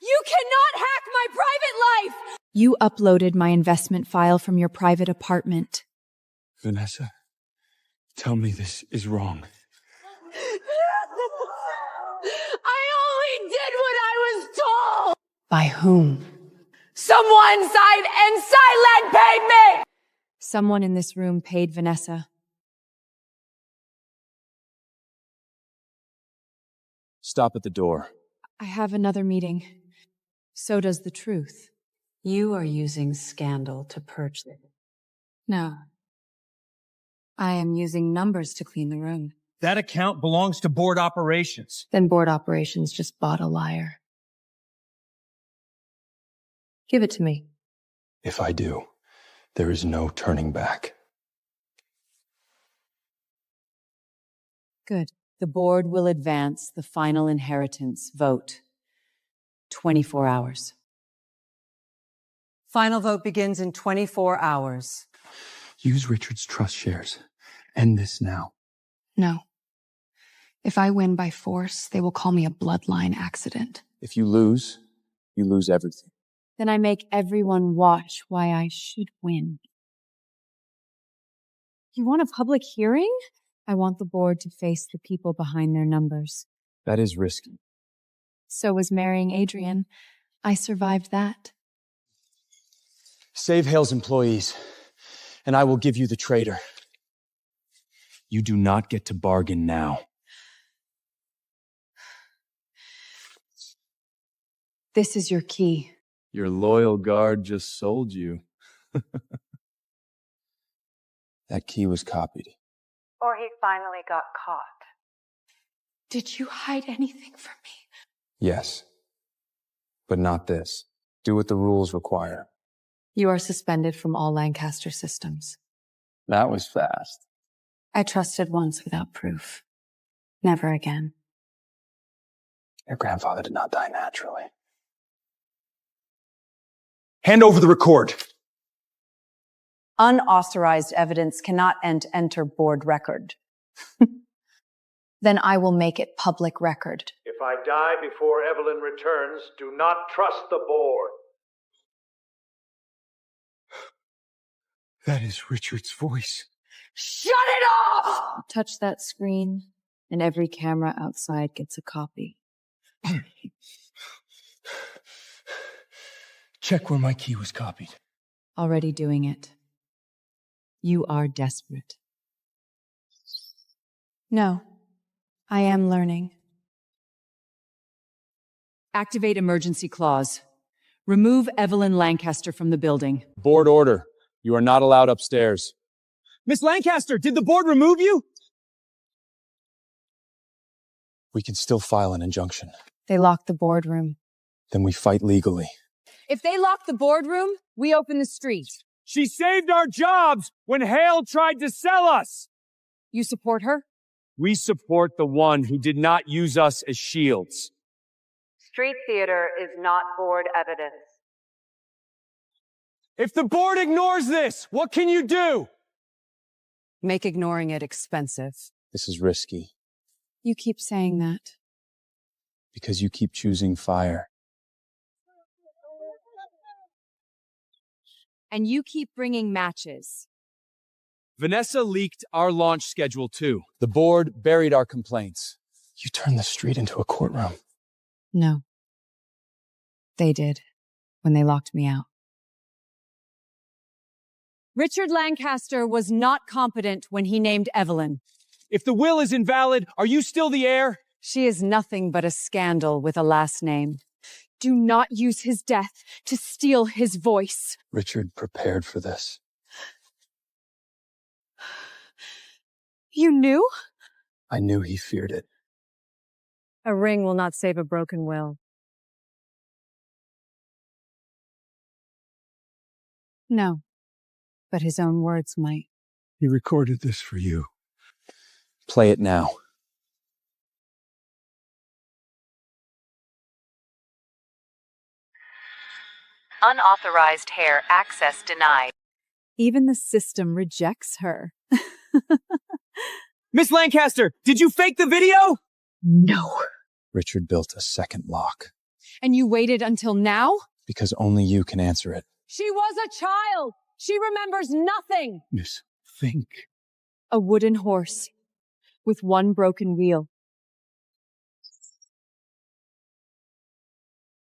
You cannot hack my private life! You uploaded my investment file from your private apartment. Vanessa, tell me this is wrong. I only did what I was told! By whom? Someone and Silent paid me! Someone in this room paid Vanessa. Stop at the door. I have another meeting. So does the truth. You are using scandal to purge it. No. I am using numbers to clean the room. That account belongs to board operations. Then board operations just bought a liar. Give it to me. If I do, there is no turning back. Good. The board will advance the final inheritance vote. 24 hours. Final vote begins in 24 hours. Use Richard's trust shares. End this now. No. If I win by force, they will call me a bloodline accident. If you lose everything. Then I make everyone watch why I should win. You want a public hearing? I want the board to face the people behind their numbers. That is risky. So was marrying Adrian. I survived that. Save Hale's employees, and I will give you the traitor. You do not get to bargain now. This is your key. Your loyal guard just sold you. That key was copied. Or he finally got caught. Did you hide anything from me? Yes. But not this. Do what the rules require. You are suspended from all Lancaster systems. That was fast. I trusted once without proof. Never again. Your grandfather did not die naturally. Hand over the record. Unauthorized evidence cannot enter board record. Then I will make it public record. If I die before Evelyn returns, do not trust the board. That is Richard's voice. Shut it off! Touch that screen, and every camera outside gets a copy. Check where my key was copied. Already doing it. You are desperate. No, I am learning. Activate emergency clause. Remove Evelyn Lancaster from the building. Board order. You are not allowed upstairs. Miss Lancaster, did the board remove you? We can still file an injunction. They locked the boardroom. Then we fight legally. If they lock the boardroom, we open the street. She saved our jobs when Heir tried to sell us. You support her? We support the one who did not use us as shields. Street theater is not board evidence. If the board ignores this, what can you do? Make ignoring it expensive. This is risky. You keep saying that. Because you keep choosing fire. And you keep bringing matches. Vanessa leaked our launch schedule too. The board buried our complaints. You turned the street into a courtroom. No. They did, when they locked me out. Richard Lancaster was not competent when he named Evelyn. If the will is invalid, are you still the heir? She is nothing but a scandal with a last name. Do not use his death to steal his voice. Richard prepared for this. You knew? I knew he feared it. A ring will not save a broken will. No, but his own words might. He recorded this for you. Play it now. Unauthorized Heir access denied. Even the system rejects her. Miss Lancaster, did you fake the video? No. Richard built a second lock. And you waited until now? Because only you can answer it. She was a child. She remembers nothing. Miss, think. A wooden horse with one broken wheel.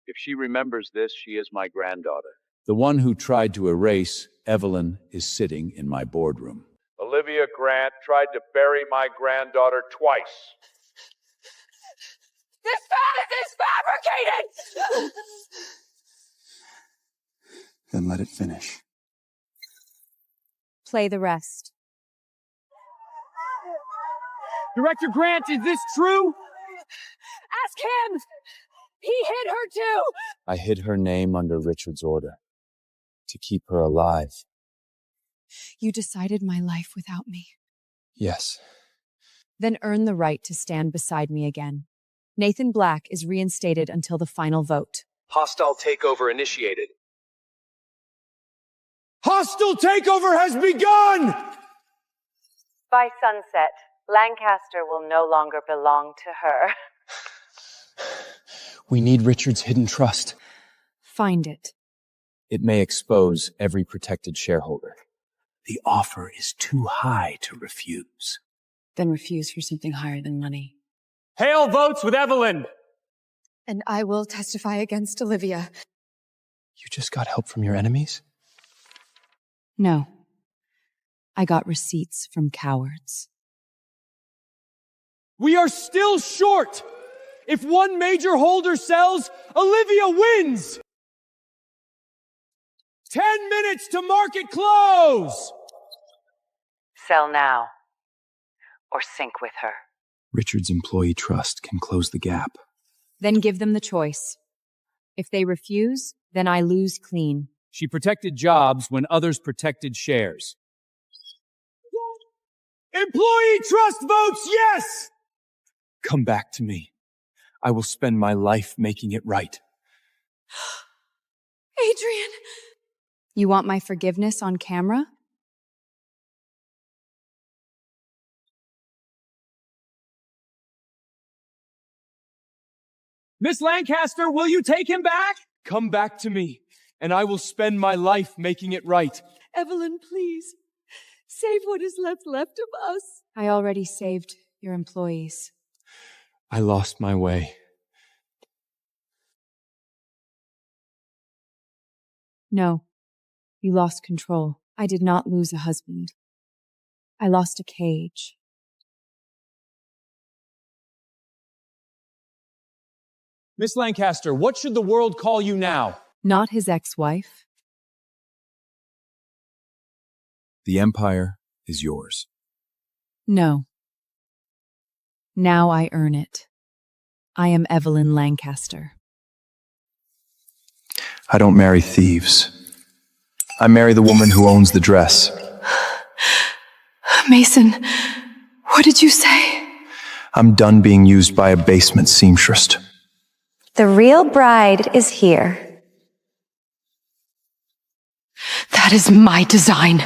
If she remembers this, she is my granddaughter. The one who tried to erase Evelyn is sitting in my boardroom. Olivia Grant tried to bury my granddaughter twice. This fantasy is fabricated! Then let it finish. Play the rest. Director Grant, is this true? Ask him! He hid her too! I hid her name under Richard's order. To keep her alive. You decided my life without me. Yes. Then earn the right to stand beside me again. Nathan Black is reinstated until the final vote. Hostile takeover initiated. Hostile takeover has begun! By sunset, Lancaster will no longer belong to her. We need Richard's hidden trust. Find it. It may expose every protected shareholder. The offer is too high to refuse. Then refuse for something higher than money. Heir votes with Evelyn! And I will testify against Olivia. You just got help from your enemies? No. I got receipts from cowards. We are still short! If one major holder sells, Olivia wins! 10 minutes to market close! Sell now, or sink with her. Richard's employee trust can close the gap. Then give them the choice. If they refuse, then I lose clean. She protected jobs when others protected shares. Employee trust votes yes! Come back to me. I will spend my life making it right. Adrian! You want my forgiveness on camera? Miss Lancaster, will you take him back? Come back to me, and I will spend my life making it right. Evelyn, please. Save what is left of us. I already saved your employees. I lost my way. No, you lost control. I did not lose a husband. I lost a cage. Miss Lancaster, what should the world call you now? Not his ex-wife. The empire is yours. No. Now I earn it. I am Evelyn Lancaster. I don't marry thieves. I marry the woman who owns the dress. Mason, what did you say? I'm done being used by a basement seamstress. The real bride is here. That is my design.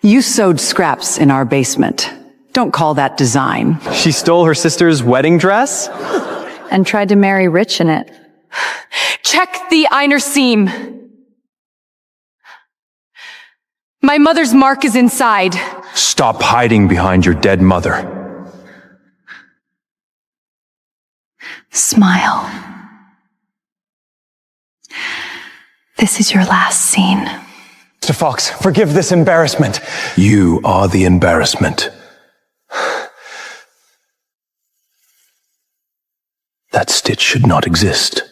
You sewed scraps in our basement. Don't call that design. She stole her sister's wedding dress? And tried to marry rich in it. Check the inner seam. My mother's mark is inside. Stop hiding behind your dead mother. Smile. This is your last scene. Mr. Fox, forgive this embarrassment. You are the embarrassment. That stitch should not exist.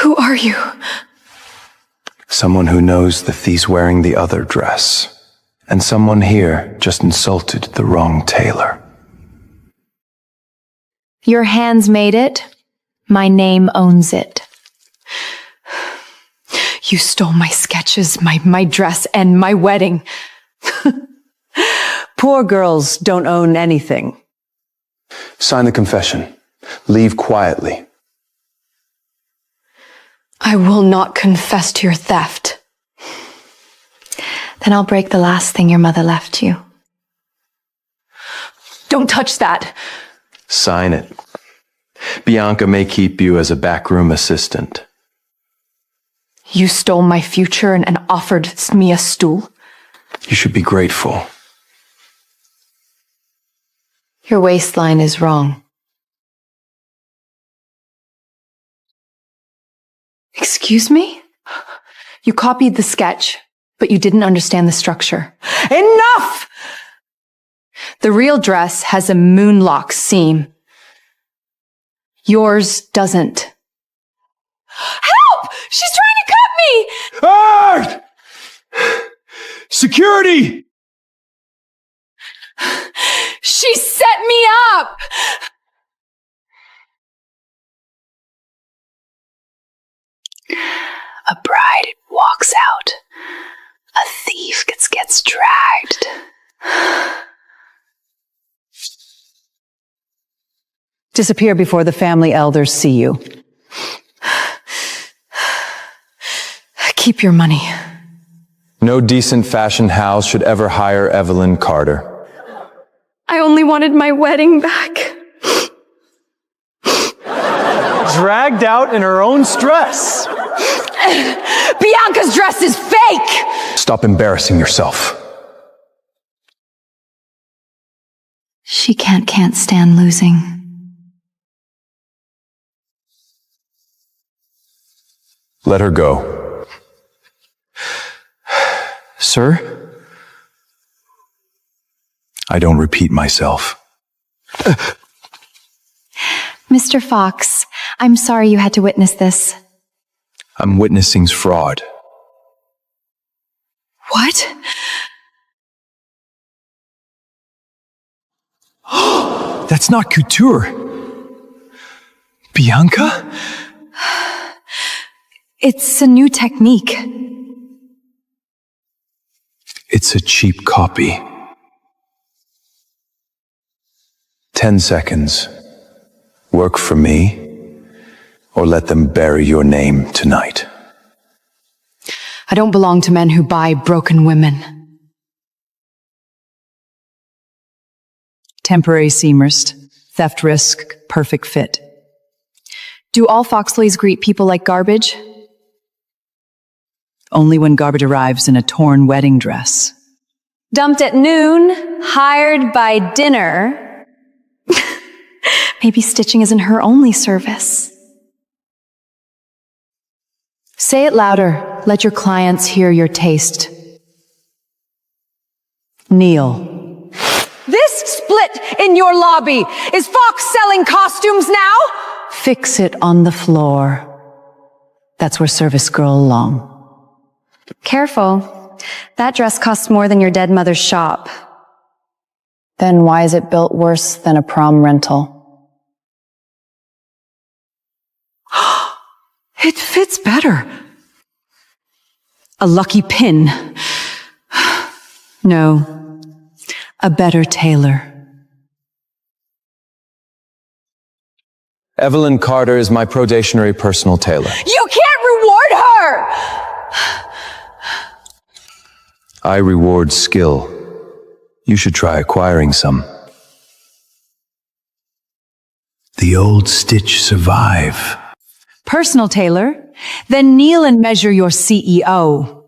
Who are you? Someone who knows the thief's wearing the other dress. And someone here just insulted the wrong tailor. Your hands made it. My name owns it. You stole my sketches, my dress, and my wedding. Poor girls don't own anything. Sign the confession. Leave quietly. I will not confess to your theft. Then I'll break the last thing your mother left you. Don't touch that. Sign it. Bianca may keep you as a backroom assistant. You stole my future and offered me a stool. You should be grateful. Your waistline is wrong. Excuse me? You copied the sketch, but you didn't understand the structure. Enough! The real dress has a moonlock seam. Yours doesn't. Help! She's trying to cut me! Ah! Security! She set me up! A bride walks out. A thief gets dragged. Disappear before the family elders see you. Keep your money. No decent fashion house should ever hire Evelyn Carter. I only wanted my wedding back. Dragged out in her own dress. Bianca's dress is fake! Stop embarrassing yourself. She can't stand losing. Let her go. Sir? I don't repeat myself. Mr. Fox, I'm sorry you had to witness this. I'm witnessing fraud. What? That's not couture. Bianca? It's a new technique. It's a cheap copy. 10 seconds. Work for me, or let them bury your name tonight. I don't belong to men who buy broken women. Temporary seamstress. Theft risk, perfect fit. Do all Foxleys greet people like garbage? Only when garbage arrives in a torn wedding dress. Dumped at noon, hired by dinner. Maybe stitching isn't her only service. Say it louder. Let your clients hear your taste. Kneel. This split in your lobby! Is Fox selling costumes now? Fix it on the floor. That's where service girl along. Careful. That dress costs more than your dead mother's shop. Then why is it built worse than a prom rental? It fits better. A lucky pin. No, a better tailor. Evelyn Carter is my probationary personal tailor. You can't reward her! I reward skill. You should try acquiring some. The old stitch survive. Personal tailor? Then kneel and measure your CEO.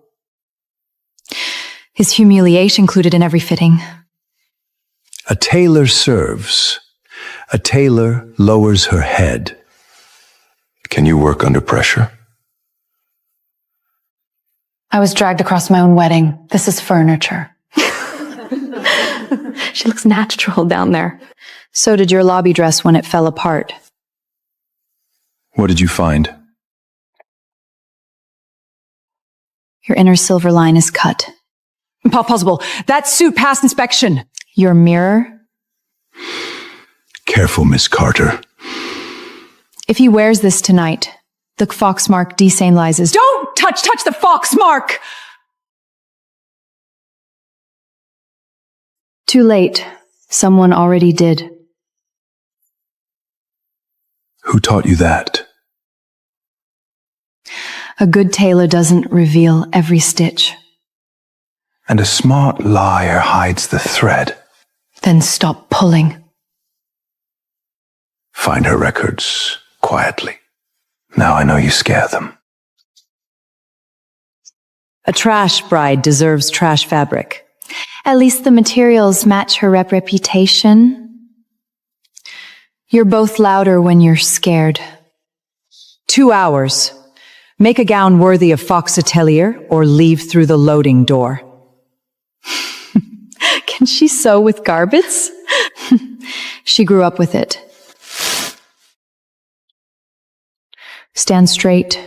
Is humiliation included in every fitting? A tailor serves. A tailor lowers her head. Can you work under pressure? I was dragged across my own wedding. This is furniture. She looks natural down there. So did your lobby dress when it fell apart. What did you find? Your inner silver line is cut. Impossible. That suit passed inspection. Your mirror? Careful, Miss Carter. If he wears this tonight, the fox mark desanilizes. Don't touch the fox mark! Too late. Someone already did. Who taught you that? A good tailor doesn't reveal every stitch. And a smart liar hides the thread. Then stop pulling. Find her records quietly. Now I know you scare them. A trash bride deserves trash fabric. At least the materials match her reputation. You're both louder when you're scared. 2 hours. Make a gown worthy of Fox Atelier or leave through the loading door. Can she sew with garbets? She grew up with it. Stand straight.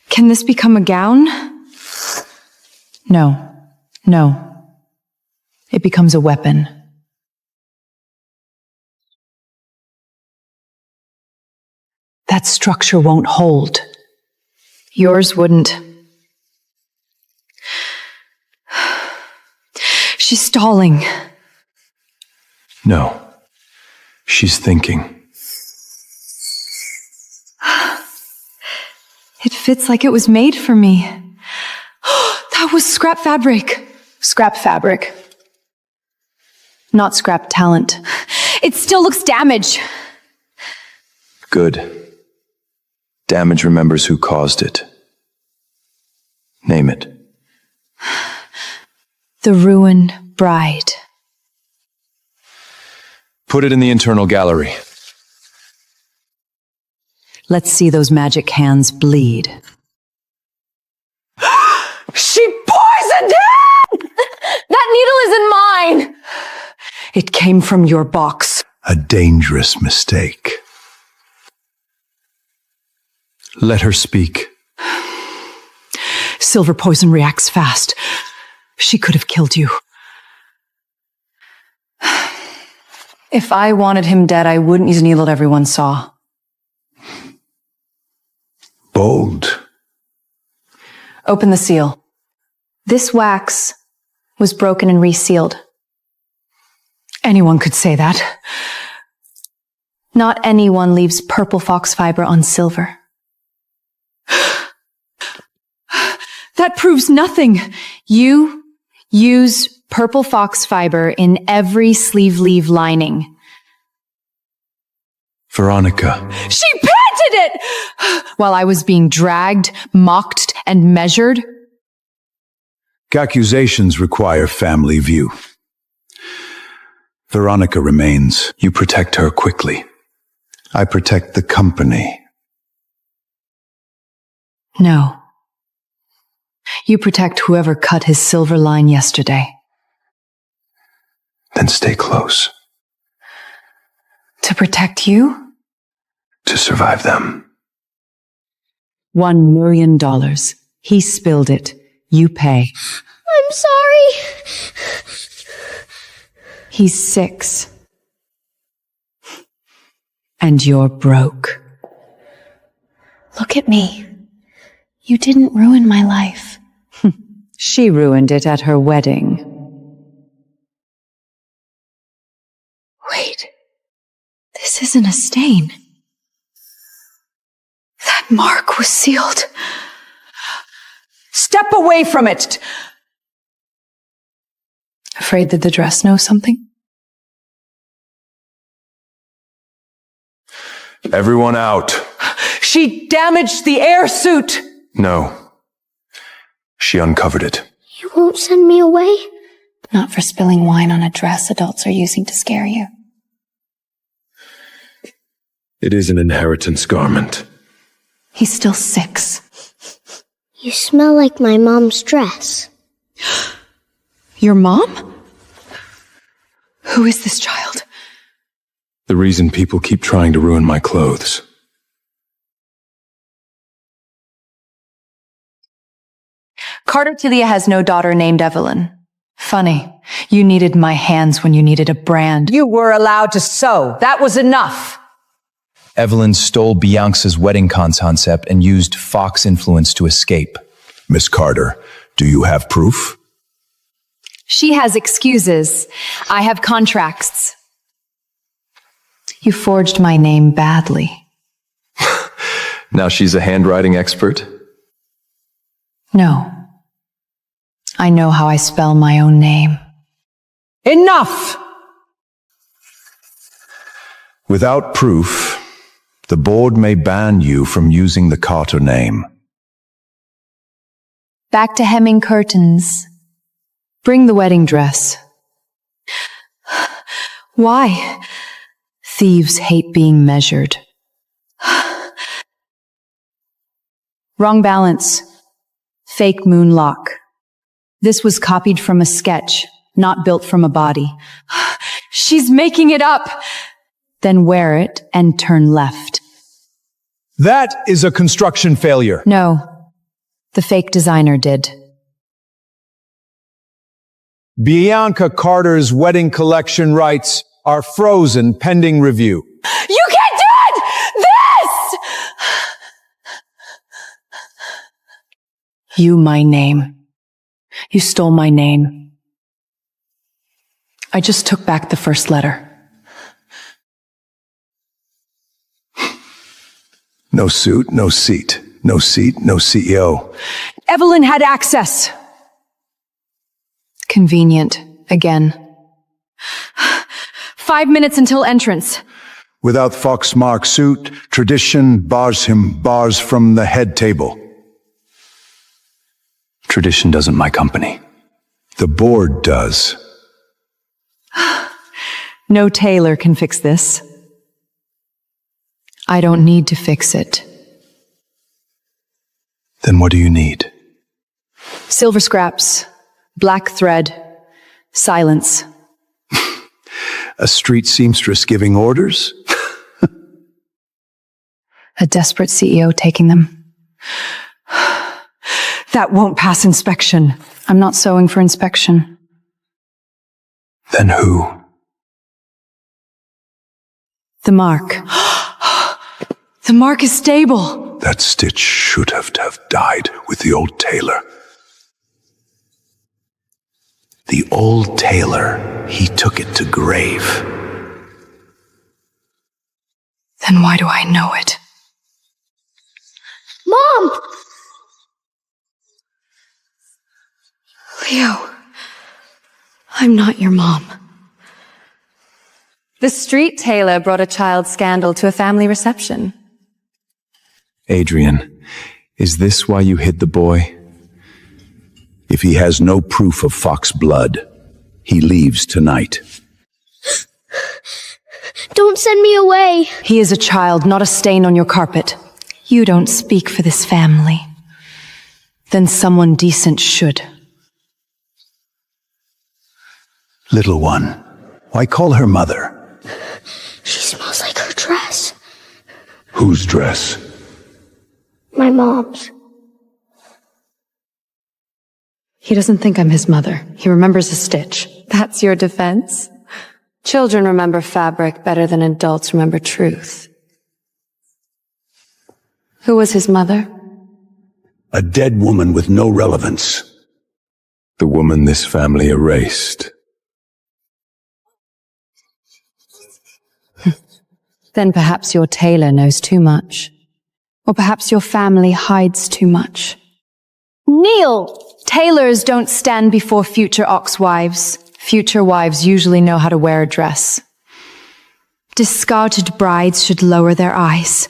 Can this become a gown? No. It becomes a weapon. That structure won't hold. Yours wouldn't. She's stalling. No. She's thinking. It fits like it was made for me. That was scrap fabric. Scrap fabric. Not scrap talent. It still looks damaged. Good. Damage remembers who caused it. Name it. The ruined bride. Put it in the internal gallery. Let's see those magic hands bleed. She poisoned him! That needle isn't mine! It came from your box. A dangerous mistake. Let her speak. Silver poison reacts fast. She could have killed you. If I wanted him dead, I wouldn't use a needle that everyone saw. Bold. Open the seal. This wax was broken and resealed. Anyone could say that. Not anyone leaves purple fox fiber on silver. That proves nothing. You use Purple fox fiber in every sleeve leaf lining. Veronica. She patented it! While I was being dragged, mocked, and measured. Accusations require family view. Veronica remains. You protect her quickly. I protect the company. No. You protect whoever cut his silver line yesterday. Then stay close. To protect you? To survive them. $1 million. He spilled it. You pay. I'm sorry. He's 6. And you're broke. Look at me. You didn't ruin my life. She ruined it at her wedding. Wait. This isn't a stain. That mark was sealed. Step away from it! Afraid that the dress knows something? Everyone out. She damaged the Heir suit! No. She uncovered it. You won't send me away? Not for spilling wine on a dress adults are using to scare you. It is an inheritance garment. He's still 6. You smell like my mom's dress. Your mom? Who is this child? The reason people keep trying to ruin my clothes. Carter Tilia has no daughter named Evelyn. Funny. You needed my hands when you needed a brand. You were allowed to sew. That was enough. Evelyn stole Bianca's wedding concept and used Fox influence to escape. Miss Carter, do you have proof? She has excuses. I have contracts. You forged my name badly. Now she's a handwriting expert? No. I know how I spell my own name. Enough! Without proof, the board may ban you from using the Carter name. Back to hemming curtains. Bring the wedding dress. Why? Thieves hate being measured. Wrong balance. Fake moon lock. This was copied from a sketch, not built from a body. She's making it up! Then wear it and turn left. That is a construction failure. No. The fake designer did. Bianca Carter's wedding collection rights are frozen pending review. You can't do it! This! You, my name. You stole my name. I just took back the first letter. No suit, no seat. No seat, no CEO. Evelyn had access. Convenient. Again. 5 minutes until entrance. Without Foxmark suit, tradition bars from the head table. Tradition doesn't my company. The board does. No tailor can fix this. I don't need to fix it. Then what do you need? Silver scraps, black thread, silence. A street seamstress giving orders? A desperate CEO taking them. That won't pass inspection. I'm not sewing for inspection. Then who? The mark. The mark is stable. That stitch should have died with the old tailor. The old tailor, he took it to grave. Then why do I know it? Mom! Leo, I'm not your mom. The street tailor brought a child scandal to a family reception. Adrian, is this why you hid the boy? If he has no proof of Fox blood, he leaves tonight. Don't send me away. He is a child, not a stain on your carpet. You don't speak for this family. Then someone decent should. Little one, why call her mother? She smells like her dress. Whose dress? My mom's. He doesn't think I'm his mother. He remembers a stitch. That's your defense? Children remember fabric better than adults remember truth. Who was his mother? A dead woman with no relevance. The woman this family erased. Then perhaps your tailor knows too much. Or perhaps your family hides too much. Neil! Tailors don't stand before future ox-wives. Future wives usually know how to wear a dress. Discarded brides should lower their eyes.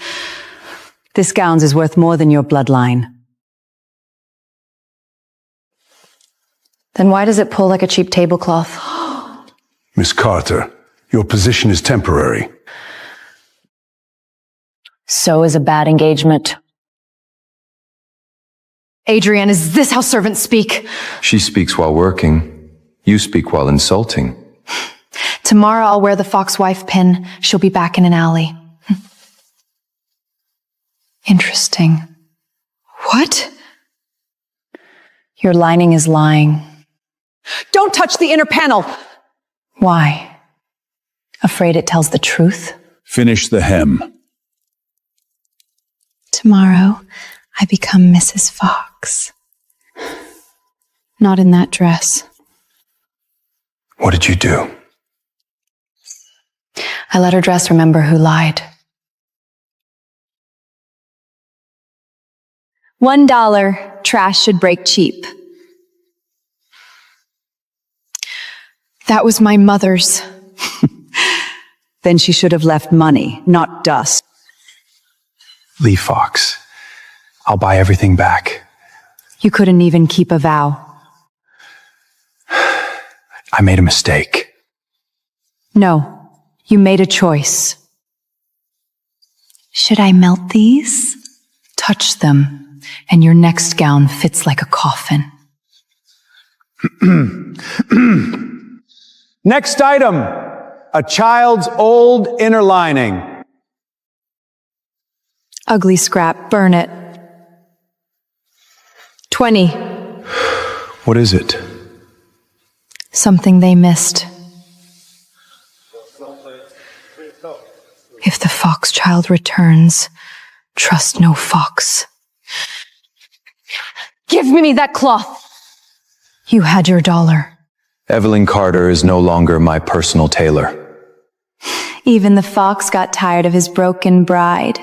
This gown is worth more than your bloodline. Then why does it pull like a cheap tablecloth? Miss Carter, your position is temporary. So is a bad engagement. Adrian, is this how servants speak? She speaks while working. You speak while insulting. Tomorrow I'll wear the fox wife pin. She'll be back in an alley. Interesting. What? Your lining is lying. Don't touch the inner panel! Why? Afraid it tells the truth? Finish the hem. Tomorrow, I become Mrs. Fox. Not in that dress. What did you do? I let her dress remember who lied. $1. Trash should break cheap. That was my mother's. Then she should have left money, not dust. Lee Fox. I'll buy everything back. You couldn't even keep a vow. I made a mistake. No, you made a choice. Should I melt these? Touch them, and your next gown fits like a coffin. Next item, a child's old inner lining. Ugly scrap, burn it. 20. What is it? Something they missed. If the fox child returns, trust no fox. Give me that cloth! You had your $1. Evelyn Carter is no longer my personal tailor. Even the fox got tired of his broken bride.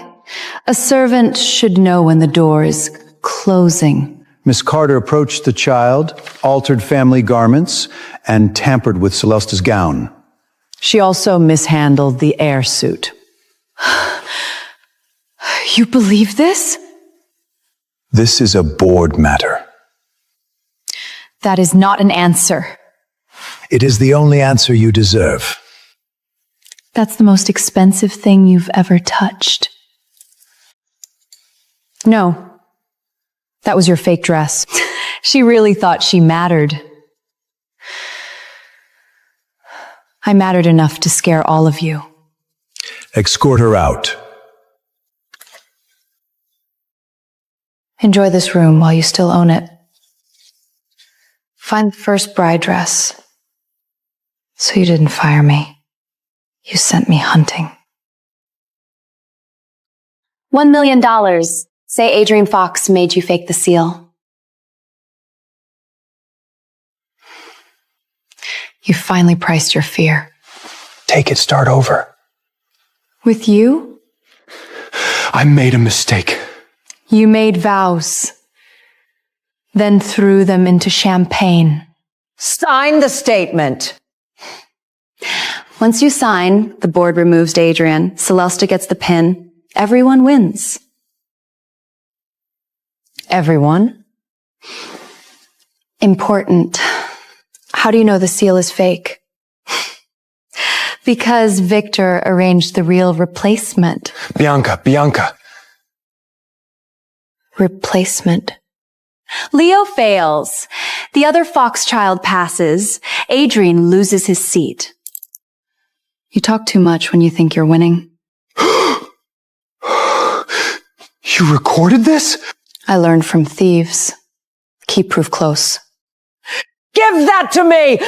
A servant should know when the door is closing. Miss Carter approached the child, altered family garments, and tampered with Celeste's gown. She also mishandled the Heir suit. You believe this? This is a board matter. That is not an answer. It is the only answer you deserve. That's the most expensive thing you've ever touched. No. That was your fake dress. She really thought she mattered. I mattered enough to scare all of you. Escort her out. Enjoy this room while you still own it. Find the first bride dress. So you didn't fire me. You sent me hunting. $1 million. Say Adrian Fox made you fake the seal. You finally priced your fear. Take it, start over. With you? I made a mistake. You made vows, then threw them into champagne. Sign the statement. Once you sign, the board removes Adrian. Celesta gets the pin. Everyone wins. Everyone? Important. How do you know the seal is fake? Because Victor arranged the real replacement. Bianca. Replacement. Leo fails. The other Fox child passes. Adrian loses his seat. You talk too much when you think you're winning. You recorded this? I learned from thieves. Keep proof close. Give that to me!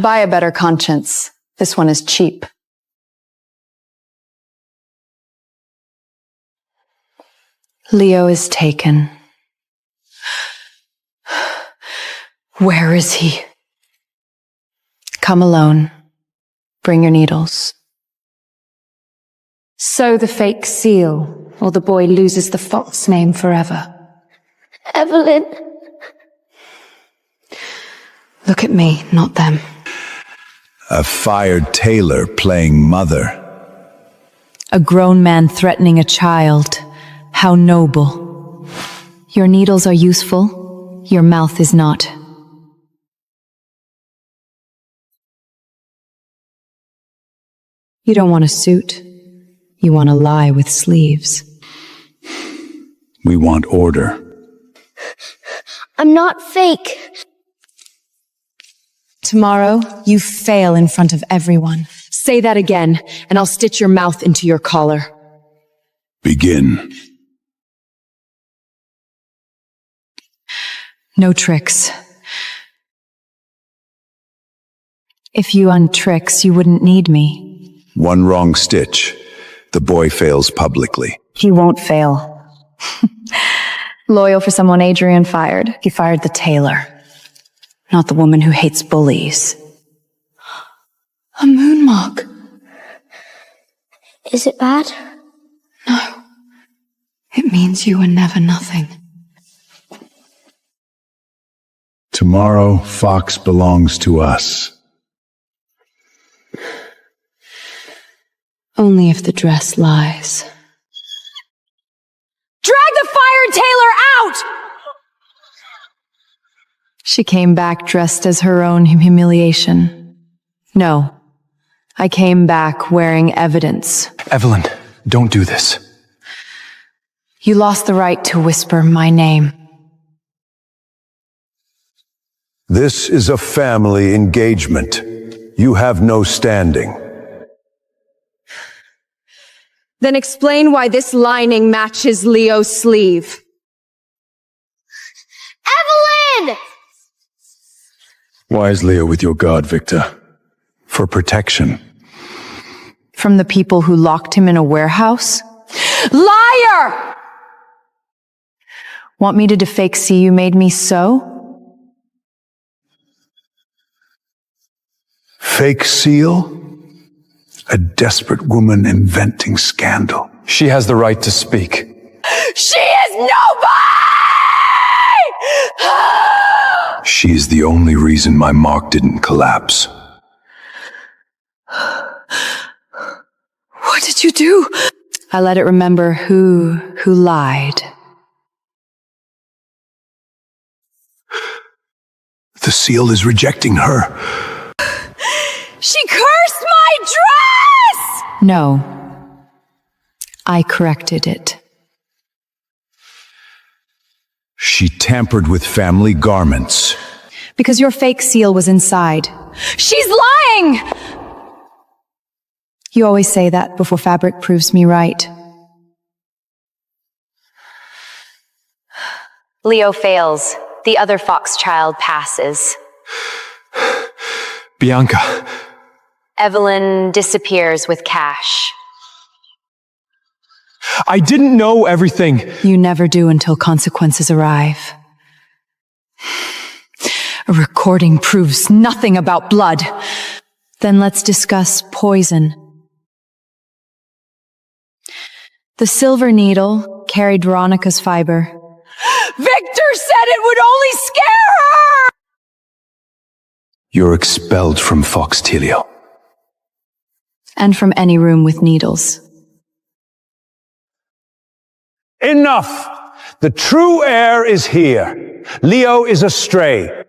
Buy a better conscience. This one is cheap. Leo is taken. Where is he? Come alone. Bring your needles. Sew the fake seal, or the boy loses the Fox name forever. Evelyn. Look at me, not them. A fired tailor playing mother. A grown man threatening a child. How noble. Your needles are useful. Your mouth is not. You don't want a suit. You want a lie with sleeves. We want order. I'm not fake. Tomorrow, you fail in front of everyone. Say that again, and I'll stitch your mouth into your collar. Begin. No tricks. If you untricks, you wouldn't need me. One wrong stitch. The boy fails publicly. He won't fail. Loyal for someone Adrian fired. He fired the tailor. Not the woman who hates bullies. A moon mark. Is it bad? No. It means you were never nothing. Tomorrow, Fox belongs to us. Only if the dress lies. Drag the fired tailor out! She came back dressed as her own humiliation. No. I came back wearing evidence. Evelyn, don't do this. You lost the right to whisper my name. This is a family engagement. You have no standing. Then explain why this lining matches Leo's sleeve. Evelyn! Why is Leo with your guard, Victor? For protection. From the people who locked him in a warehouse? Liar! Want me to defake see you made me so? Fake seal? A desperate woman inventing scandal. She has the right to speak. She is nobody! She's the only reason my mark didn't collapse. What did you do? I let it remember who lied. The seal is rejecting her. She cursed my dress! No. I corrected it. She tampered with family garments. Because your fake seal was inside. She's lying! You always say that before fabric proves me right. Leo fails. The other Fox child passes. Bianca. Evelyn disappears with cash. I didn't know everything. You never do until consequences arrive. A recording proves nothing about blood. Then let's discuss poison. The silver needle carried Veronica's fiber. Victor said it would only scare her! You're expelled from Foxtilio. And from any room with needles. Enough! The true heir is here. Leo is a stray.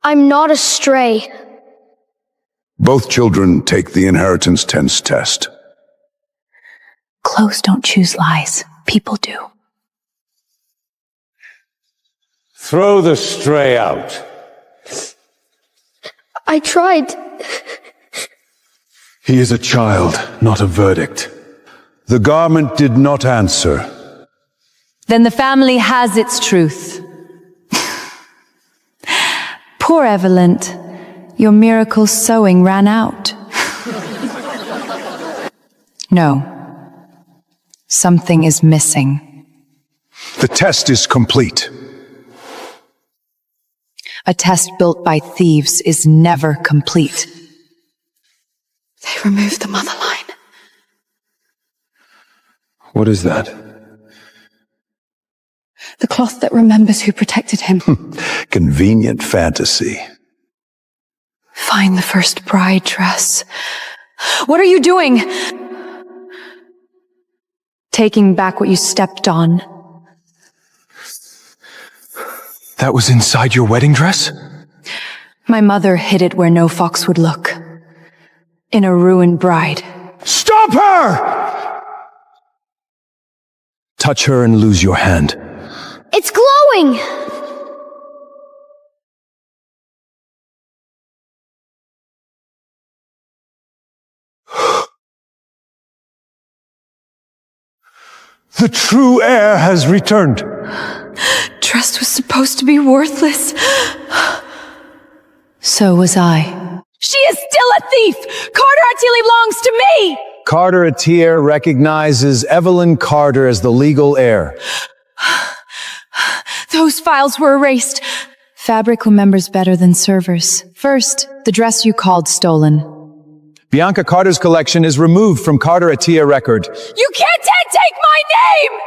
I'm not a stray. Both children take the inheritance tense test. Clothes don't choose lies. People do. Throw the stray out. I tried. He is a child, not a verdict. The garment did not answer. Then the family has its truth. Poor Evelyn, your miracle sewing ran out. No. Something is missing. The test is complete. A test built by thieves is never complete. They removed the mother line. What is that? The cloth that remembers who protected him. Convenient fantasy. Find the first bride dress. What are you doing? Taking back what you stepped on. That was inside your wedding dress? My mother hid it where no fox would look. In a ruined bride. Stop her! Touch her and lose your hand. It's glowing! The true heir has returned. Dress was supposed to be worthless. So was I. She is still a thief! Carter Attili belongs to me! Carter Atier recognizes Evelyn Carter as the legal heir. Those files were erased. Fabric remembers better than servers. First, the dress you called stolen. Bianca Carter's collection is removed from Carter Atier record. You can't take my name!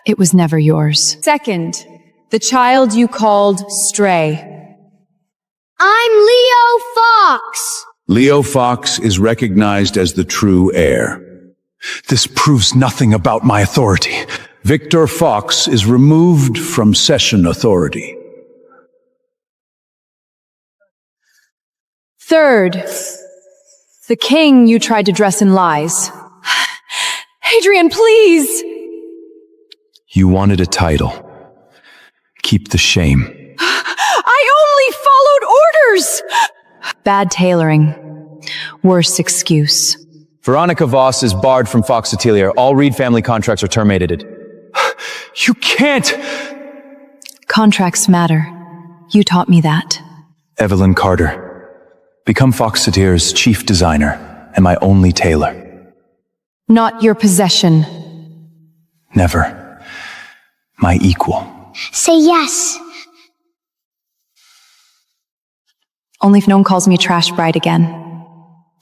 It was never yours. Second, the child you called Stray. I'm Leo Fox. Leo Fox is recognized as the true heir. This proves nothing about my authority. Victor Fox is removed from session authority. Third, the king you tried to dress in lies. Adrian, please! You wanted a title. Keep the shame. I only followed orders! Bad tailoring. Worse excuse. Veronica Voss is barred from Fox Atelier. All Reed family contracts are terminated. You can't! Contracts matter. You taught me that. Evelyn Carter. Become Fox Ateliers' chief designer and my only tailor. Not your possession. Never. My equal. Say yes. Only if no one calls me a trash bride again.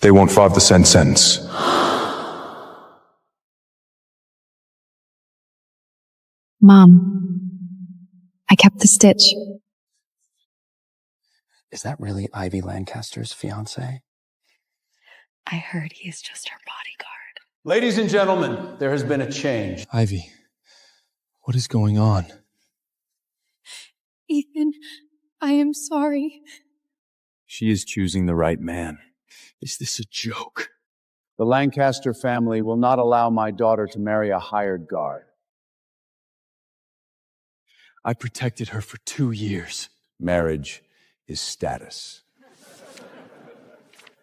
They won't 5% sentence. Mom, I kept the stitch. Is that really Ivy Lancaster's fiancé? I heard he is just her bodyguard. Ladies and gentlemen, there has been a change. Ivy, what is going on? Ethan, I am sorry. She is choosing the right man. Is this a joke? The Lancaster family will not allow my daughter to marry a hired guard. I protected her for 2 years. Marriage is status.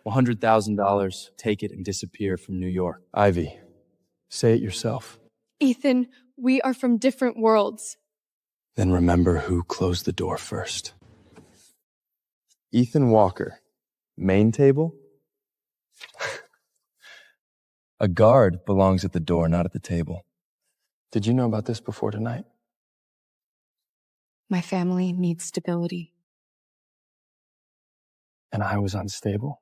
$100,000, take it and disappear from New York. Ivy, say it yourself. Ethan, we are from different worlds. Then remember who closed the door first. Ethan Walker, main table? A guard belongs at the door, not at the table. Did you know about this before tonight? My family needs stability. And I was unstable?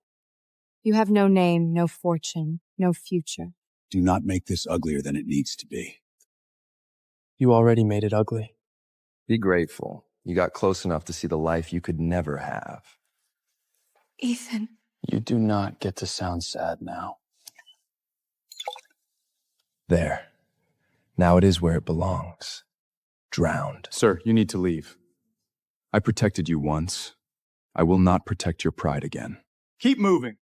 You have no name, no fortune, no future. Do not make this uglier than it needs to be. You already made it ugly. Be grateful. You got close enough to see the life you could never have. Ethan. You do not get to sound sad now. There. Now it is where it belongs. Drowned. Sir, you need to leave. I protected you once. I will not protect your pride again. Keep moving.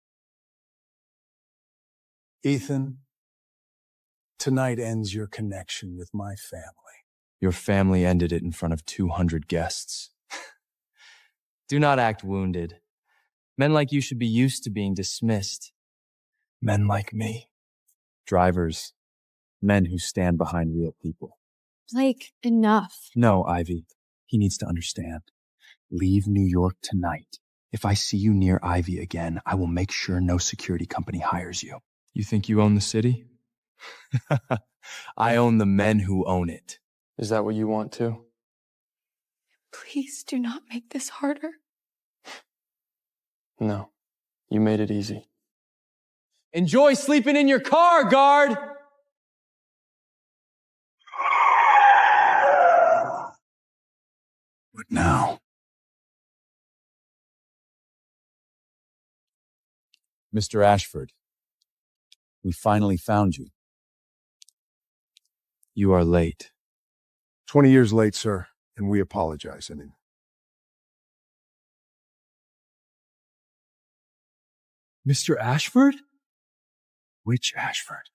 Ethan, tonight ends your connection with my family. Your family ended it in front of 200 guests. Do not act wounded. Men like you should be used to being dismissed. Men like me. Drivers. Men who stand behind real people. Blake, enough. No, Ivy. He needs to understand. Leave New York tonight. If I see you near Ivy again, I will make sure no security company hires you. You think you own the city? I own the men who own it. Is that what you want too? Please do not make this harder. No. You made it easy. Enjoy sleeping in your car, guard! But now, Mr. Ashford, we finally found you. You are late. 20 years late, sir, and we apologize. Mr. Ashford? Which Ashford?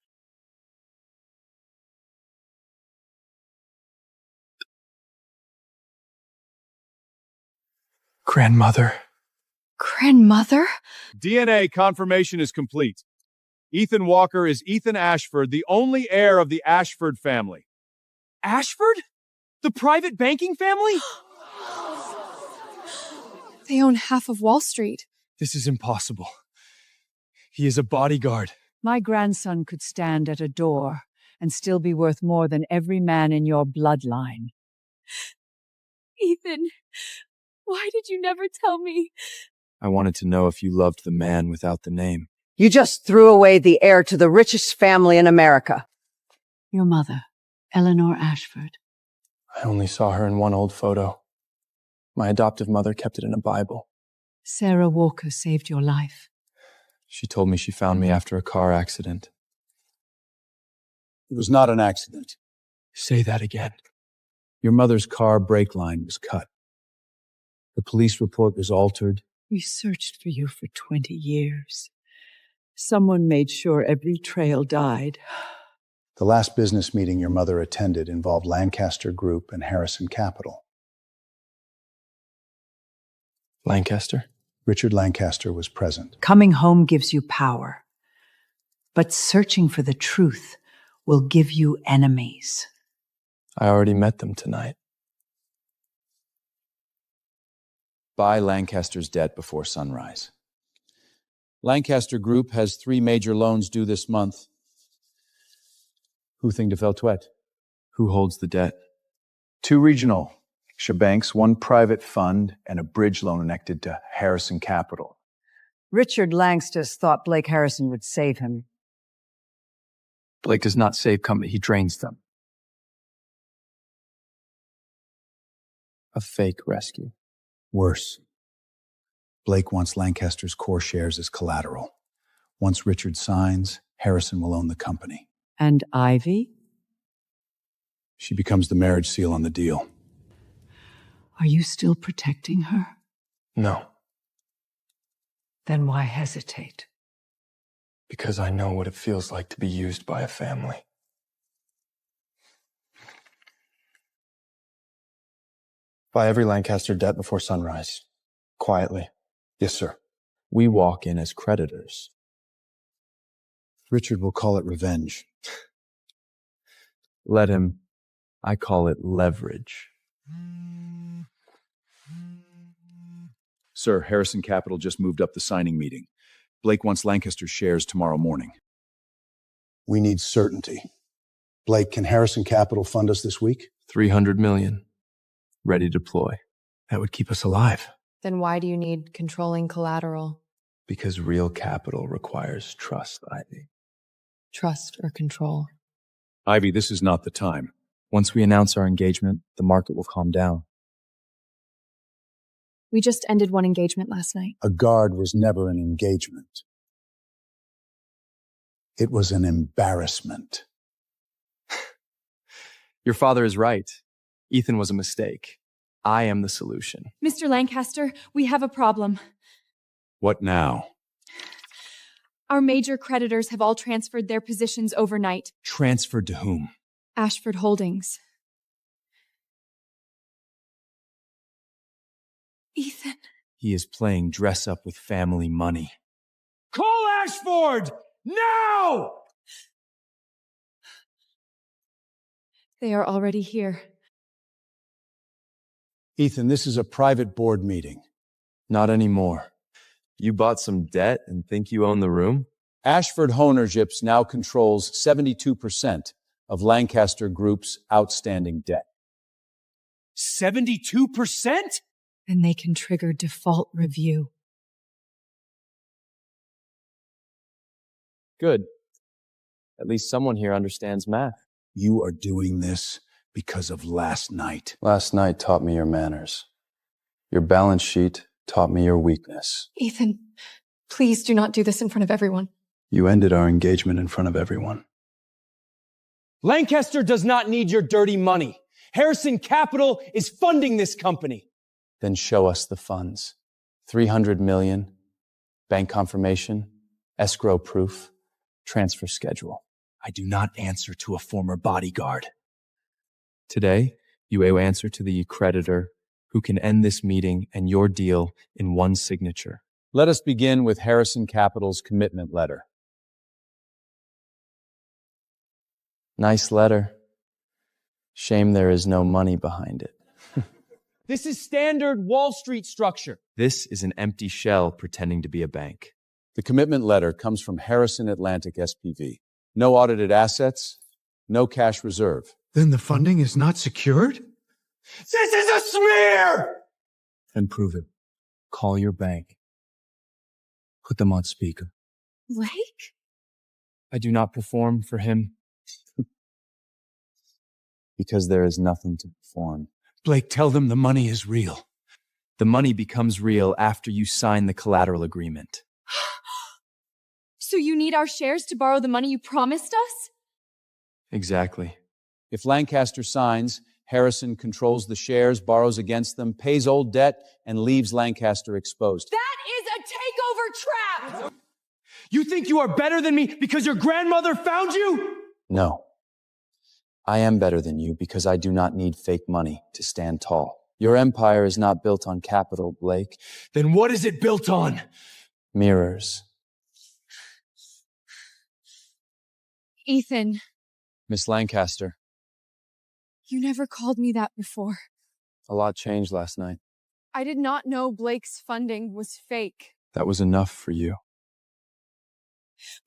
Grandmother. Grandmother? DNA confirmation is complete. Ethan Walker is Ethan Ashford, the only heir of the Ashford family. Ashford? The private banking family? They own half of Wall Street. This is impossible. He is a bodyguard. My grandson could stand at a door and still be worth more than every man in your bloodline. Ethan, why did you never tell me? I wanted to know if you loved the man without the name. You just threw away the heir to the richest family in America. Your mother, Eleanor Ashford. I only saw her in one old photo. My adoptive mother kept it in a Bible. Sarah Walker saved your life. She told me she found me after a car accident. It was not an accident. Say that again. Your mother's car brake line was cut. The police report was altered. We searched for you for 20 years. Someone made sure every trail died. The last business meeting your mother attended involved Lancaster Group and Harrison Capital. Lancaster? Richard Lancaster was present. Coming home gives you power, but searching for the truth will give you enemies. I already met them tonight. Buy Lancaster's debt before sunrise. Lancaster Group has 3 major loans due this month. Who think de Feltouet? Who holds the debt? 2 regional banks, 1 private fund, and a bridge loan connected to Harrison Capital. Richard Langstus thought Blake Harrison would save him. Blake does not save company, he drains them. A fake rescue. Worse. Blake wants Lancaster's core shares as collateral. Once Richard signs, Harrison will own the company. And Ivy? She becomes the marriage seal on the deal. Are you still protecting her? No. Then why hesitate? Because I know what it feels like to be used by a family. Buy every Lancaster debt before sunrise. Quietly. Yes, sir. We walk in as creditors. Richard will call it revenge. Let him. I call it leverage. Sir, Harrison Capital just moved up the signing meeting. Blake wants Lancaster's shares tomorrow morning. We need certainty. Blake, can Harrison Capital fund us this week? $300 million. Ready to deploy. That would keep us alive. Then why do you need controlling collateral? Because real capital requires trust, Ivy. Trust or control? Ivy, this is not the time. Once we announce our engagement, the market will calm down. We just ended one engagement last night. A guard was never an engagement. It was an embarrassment. Your father is right. Ethan was a mistake. I am the solution. Mr. Lancaster, we have a problem. What now? Our major creditors have all transferred their positions overnight. Transferred to whom? Ashford Holdings. Ethan. He is playing dress up with family money. Call Ashford! Now! They are already here. Ethan, this is a private board meeting. Not anymore. You bought some debt and think you own the room? Ashford Ownerships now controls 72% of Lancaster Group's outstanding debt. 72%? And they can trigger default review. Good. At least someone here understands math. You are doing this because of last night. Last night taught me your manners. Your balance sheet taught me your weakness. Ethan, please do not do this in front of everyone. You ended our engagement in front of everyone. Lancaster does not need your dirty money. Harrison Capital is funding this company. Then show us the funds. 300 million, bank confirmation, escrow proof, transfer schedule. I do not answer to a former bodyguard. Today, you will answer to the creditor who can end this meeting and your deal in one signature. Let us begin with Harrison Capital's commitment letter. Nice letter. Shame there is no money behind it. This is standard Wall Street structure. This is an empty shell pretending to be a bank. The commitment letter comes from Harrison Atlantic SPV. No audited assets, no cash reserve. Then the funding is not secured? This is a smear! Then prove it. Call your bank. Put them on speaker. Blake? I do not perform for him. Because there is nothing to perform. Blake, tell them the money is real. The money becomes real after you sign the collateral agreement. So you need our shares to borrow the money you promised us? Exactly. If Lancaster signs, Harrison controls the shares, borrows against them, pays old debt, and leaves Lancaster exposed. That is a takeover trap! You think you are better than me because your grandmother found you? No. I am better than you because I do not need fake money to stand tall. Your empire is not built on capital, Blake. Then what is it built on? Mirrors. Ethan. Miss Lancaster. You never called me that before. A lot changed last night. I did not know Blake's funding was fake. That was enough for you.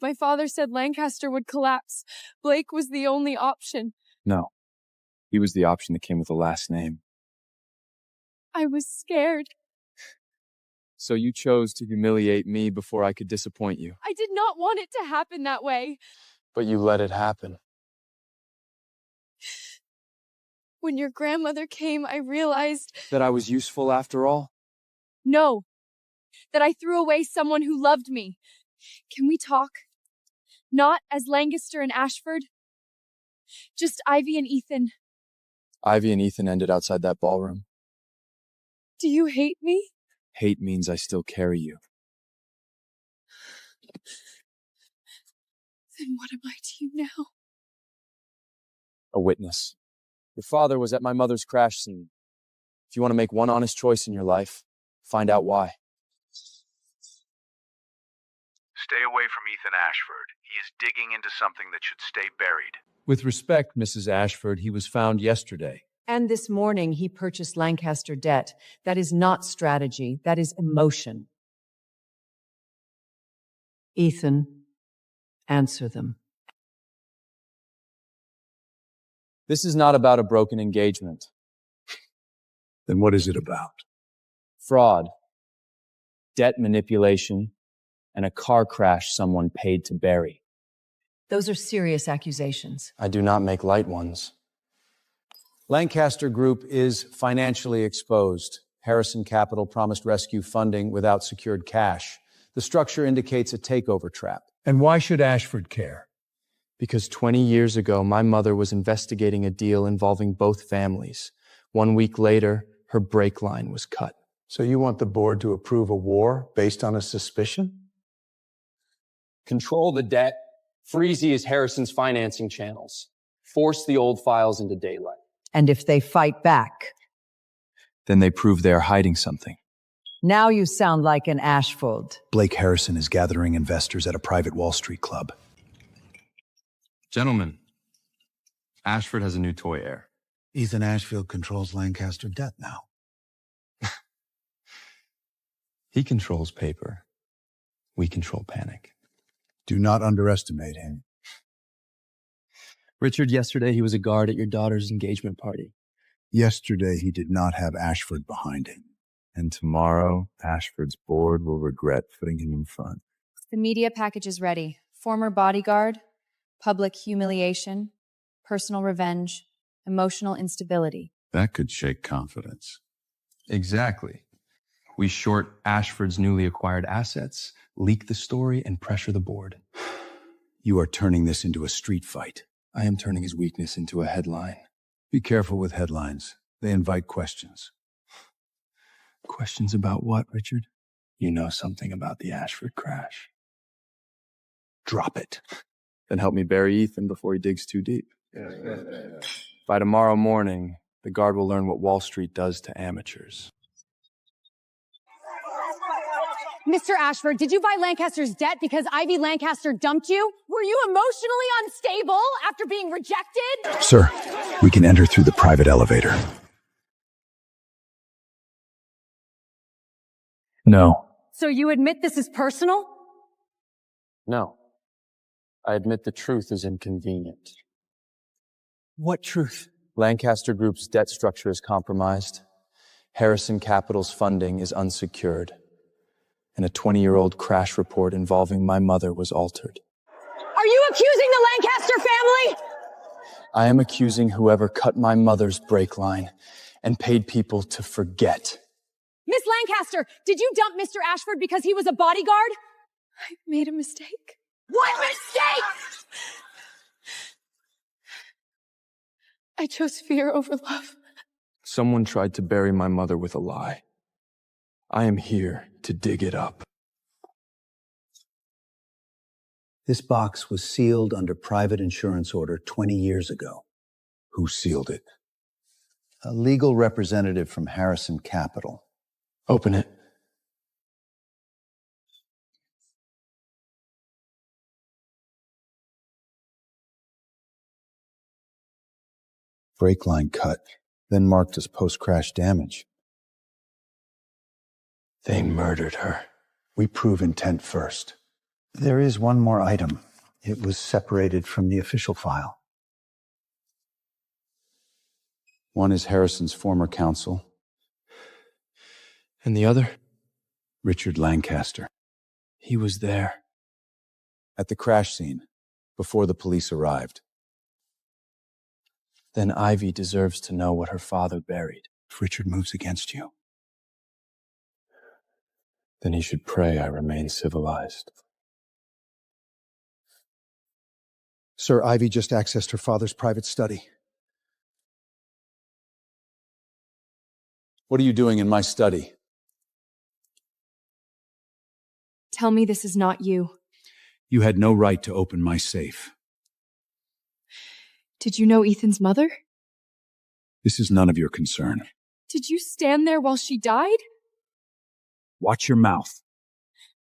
My father said Lancaster would collapse. Blake was the only option. No. He was the option that came with the last name. I was scared. So you chose to humiliate me before I could disappoint you. I did not want it to happen that way. But you let it happen. When your grandmother came, I realized... That I was useful after all? No. That I threw away someone who loved me. Can we talk? Not as Lancaster and Ashford. Just Ivy and Ethan. Ivy and Ethan ended outside that ballroom. Do you hate me? Hate means I still carry you. Then what am I to you now? A witness. Your father was at my mother's crash scene. If you want to make one honest choice in your life, find out why. Stay away from Ethan Ashford. He is digging into something that should stay buried. With respect, Mrs. Ashford, he was found yesterday. And this morning, he purchased Lancaster debt. That is not strategy. That is emotion. Ethan, answer them. This is not about a broken engagement. Then what is it about? Fraud, debt manipulation, and a car crash someone paid to bury. Those are serious accusations. I do not make light ones. Lancaster Group is financially exposed. Harrison Capital promised rescue funding without secured cash. The structure indicates a takeover trap. And why should Ashford care? Because 20 years ago, my mother was investigating a deal involving both families. 1 week later, her brake line was cut. So you want the board to approve a war based on a suspicion? Control the debt, freeze Harrison's financing channels, force the old files into daylight. And if they fight back? Then they prove they are hiding something. Now you sound like an Ashford. Blake Harrison is gathering investors at a private Wall Street club. Gentlemen, Ashford has a new toy heir. Ethan Ashfield controls Lancaster debt now. He controls paper. We control panic. Do not underestimate him. Richard, yesterday he was a guard at your daughter's engagement party. Yesterday he did not have Ashford behind him. And tomorrow, Ashford's board will regret putting him in front. The media package is ready. Former bodyguard, public humiliation, personal revenge, emotional instability. That could shake confidence. Exactly. We short Ashford's newly acquired assets, leak the story, and pressure the board. You are turning this into a street fight. I am turning his weakness into a headline. Be careful with headlines. They invite questions. Questions about what, Richard? You know something about the Ashford crash. Drop it. Then help me bury Ethan before he digs too deep. By tomorrow morning, the guard will learn what Wall Street does to amateurs. Mr. Ashford, did you buy Lancaster's debt because Ivy Lancaster dumped you? Were you emotionally unstable after being rejected? Sir, we can enter through the private elevator. No. So you admit this is personal? No. I admit the truth is inconvenient. What truth? Lancaster Group's debt structure is compromised. Harrison Capital's funding is unsecured. And a 20-year-old crash report involving my mother was altered. Are you accusing the Lancaster family? I am accusing whoever cut my mother's brake line and paid people to forget. Miss Lancaster, did you dump Mr. Ashford because he was a bodyguard? I made a mistake. What mistake? I chose fear over love. Someone tried to bury my mother with a lie. I am here to dig it up. This box was sealed under private insurance order 20 years ago. Who sealed it? A legal representative from Harrison Capital. Open it. Brake line cut, then marked as post-crash damage. They murdered her. We prove intent first. There is one more item. It was separated from the official file. One is Harrison's former counsel. And the other? Richard Lancaster. He was there. At the crash scene, before the police arrived. Then Ivy deserves to know what her father buried. If Richard moves against you, then he should pray I remain civilized. Sir, Ivy just accessed her father's private study. What are you doing in my study? Tell me this is not you. You had no right to open my safe. Did you know Ethan's mother? This is none of your concern. Did you stand there while she died? Watch your mouth.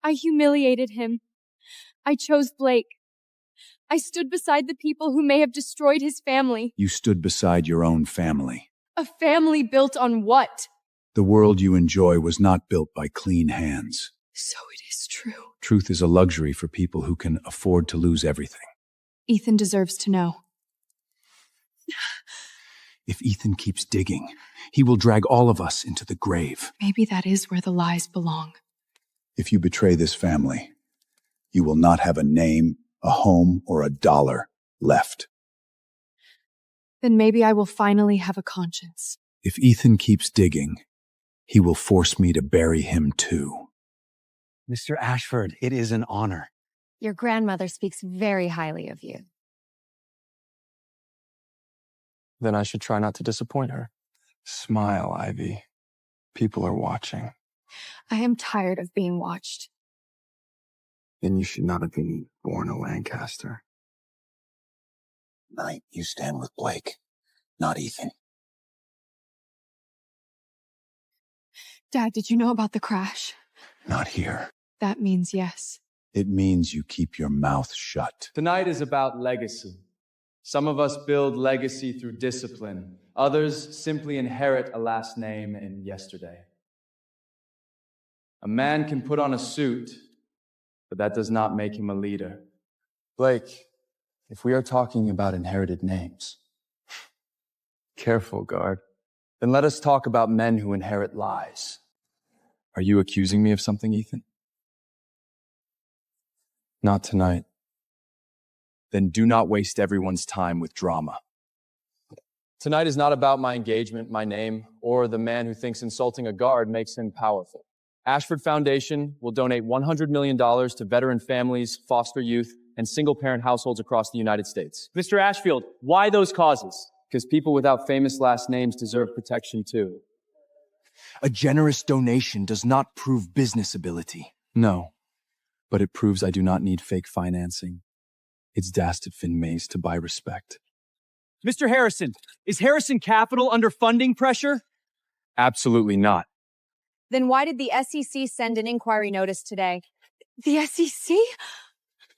I humiliated him. I chose Blake. I stood beside the people who may have destroyed his family. You stood beside your own family. A family built on what? The world you enjoy was not built by clean hands. So it is true. Truth is a luxury for people who can afford to lose everything. Ethan deserves to know. If Ethan keeps digging, he will drag all of us into the grave. Maybe that is where the lies belong. If you betray this family, you will not have a name, a home, or a dollar left. Then maybe I will finally have a conscience. If Ethan keeps digging, he will force me to bury him too. Mr. Ashford, it is an honor. Your grandmother speaks very highly of you. Then I should try not to disappoint her. Smile, Ivy. People are watching. I am tired of being watched. Then you should not have been born a Lancaster. Tonight, you stand with Blake, not Ethan. Dad, did you know about the crash? Not here. That means yes. It means you keep your mouth shut. Tonight is about legacy. Some of us build legacy through discipline. Others simply inherit a last name in yesterday. A man can put on a suit, but that does not make him a leader. Blake, if we are talking about inherited names, Careful, guard. then let us talk about men who inherit lies. Are you accusing me of something, Ethan? Not tonight. Then do not waste everyone's time with drama. Tonight is not about my engagement, my name, or the man who thinks insulting a guard makes him powerful. Ashford Foundation will donate $100 million to veteran families, foster youth, and single-parent households across the United States. Mr. Ashfield, why those causes? Because people without famous last names deserve protection too. A generous donation does not prove business ability. No, but it proves I do not need fake financing. It's dashed Finn Mays to buy respect. Mr. Harrison, is Harrison Capital under funding pressure? Absolutely not. Then why did the SEC send an inquiry notice today? The SEC?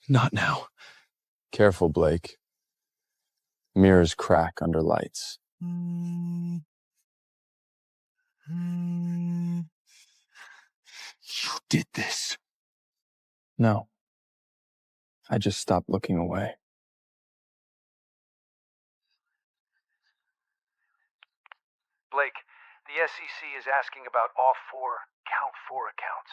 Not now. Careful, Blake. Mirrors crack under lights. You did this. No. I just stopped looking away. Blake, the SEC is asking about all count four accounts.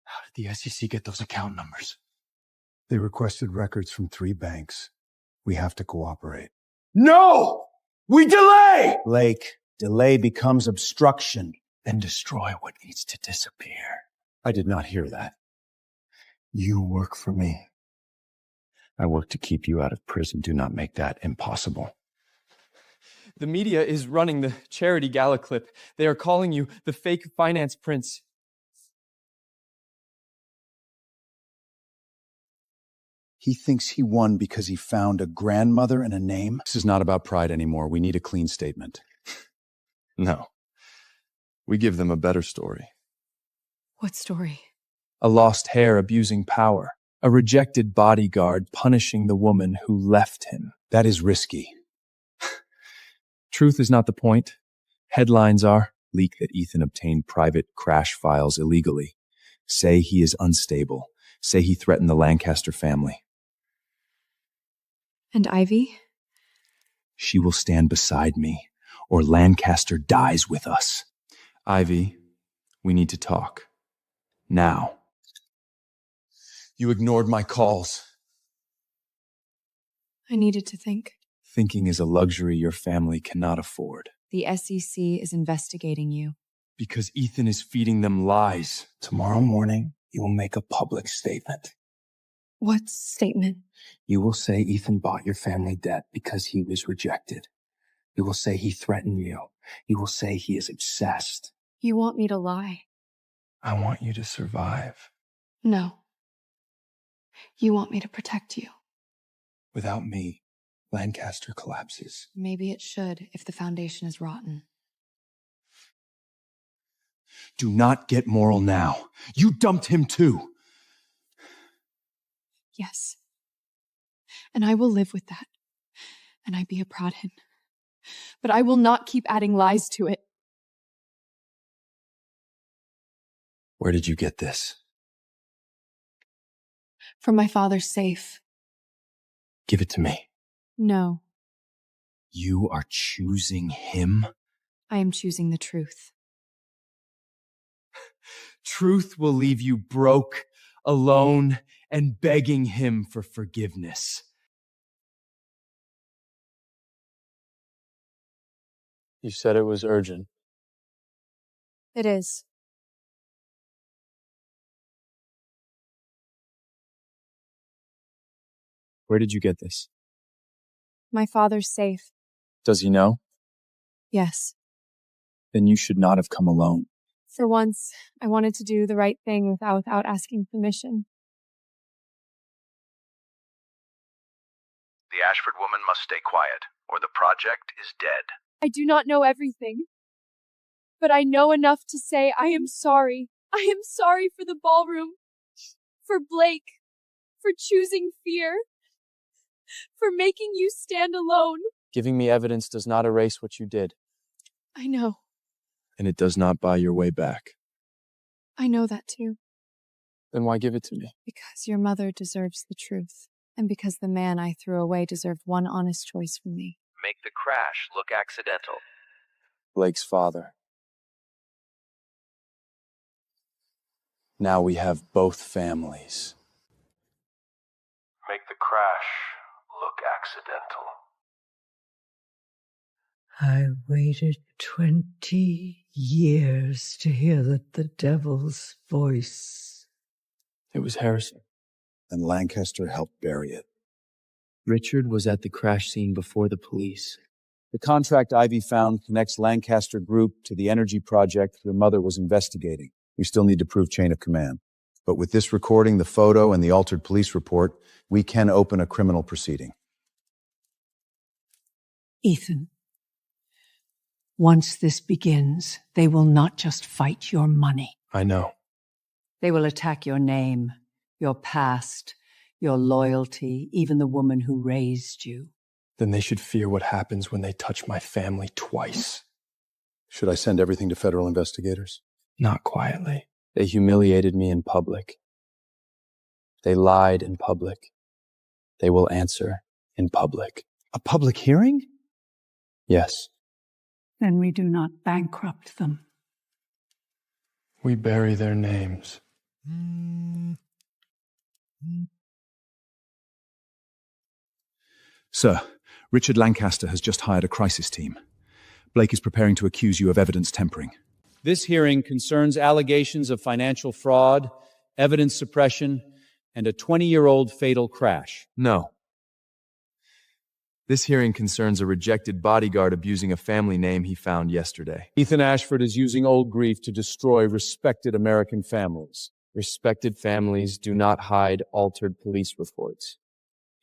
How did the SEC get those account numbers? They requested records from 3 banks. We have to cooperate. No! We delay! Blake, delay becomes obstruction. Then destroy what needs to disappear. I did not hear that. You work for me. I work to keep you out of prison. Do not make that impossible. The media is running the charity gala clip. They are calling you the fake finance prince. He thinks he won because he found a grandmother and a name. This is not about pride anymore. We need a clean statement. No. We give them a better story. What story? A lost heir abusing power. A rejected bodyguard punishing the woman who left him. That is risky. Truth is not the point. Headlines are: leak that Ethan obtained private crash files illegally. Say he is unstable. Say he threatened the Lancaster family. And Ivy? She will stand beside me, or Lancaster dies with us. Ivy, we need to talk. Now. You ignored my calls. I needed to think. Thinking is a luxury your family cannot afford. The SEC is investigating you. Because Ethan is feeding them lies. Tomorrow morning, you will make a public statement. What statement? You will say Ethan bought your family debt because he was rejected. You will say he threatened you. You will say he is obsessed. You want me to lie? I want you to survive. No. You want me to protect you. Without me, Lancaster collapses. Maybe it should if the foundation is rotten. Do not get moral now. You dumped him too. Yes. And I will live with that. And I be a prod him. But I will not keep adding lies to it. Where did you get this? From my father's safe. Give it to me. No. You are choosing him? I am choosing the truth. Truth will leave you broke, alone, and begging him for forgiveness. You said it was urgent. It is. Where did you get this? My father's safe. Does he know? Yes. Then you should not have come alone. For once, I wanted to do the right thing without asking permission. The Ashford woman must stay quiet, or the project is dead. I do not know everything, but I know enough to say I am sorry. I am sorry for the ballroom, for Blake, for choosing fear, for making you stand alone. Giving me evidence does not erase what you did. I know. And it does not buy your way back. I know that too. Then why give it to me? Because your mother deserves the truth, and because the man I threw away deserved one honest choice from me. Make the crash look accidental. Blake's father. Now we have both families. Make the crash look accidental. I waited 20 years to hear the devil's voice. It was Harrison. And Lancaster helped bury it. Richard was at the crash scene before the police. The contract Ivy found connects Lancaster Group to the energy project your mother was investigating. We still need to prove chain of command. But with this recording, the photo, and the altered police report, we can open a criminal proceeding. Ethan, once this begins, they will not just fight your money. I know. They will attack your name, your past, your loyalty, even the woman who raised you. Then they should fear what happens when they touch my family twice. Should I send everything to federal investigators? Not quietly. They humiliated me in public. They lied in public. They will answer in public. A public hearing? Yes. Then we do not bankrupt them. We bury their names. Sir, Richard Lancaster has just hired a crisis team. Blake is preparing to accuse you of evidence tempering. This hearing concerns allegations of financial fraud, evidence suppression, and a 20-year-old fatal crash. No. This hearing concerns a rejected bodyguard abusing a family name he found yesterday. Ethan Ashford is using old grief to destroy respected American families. Respected families do not hide altered police reports.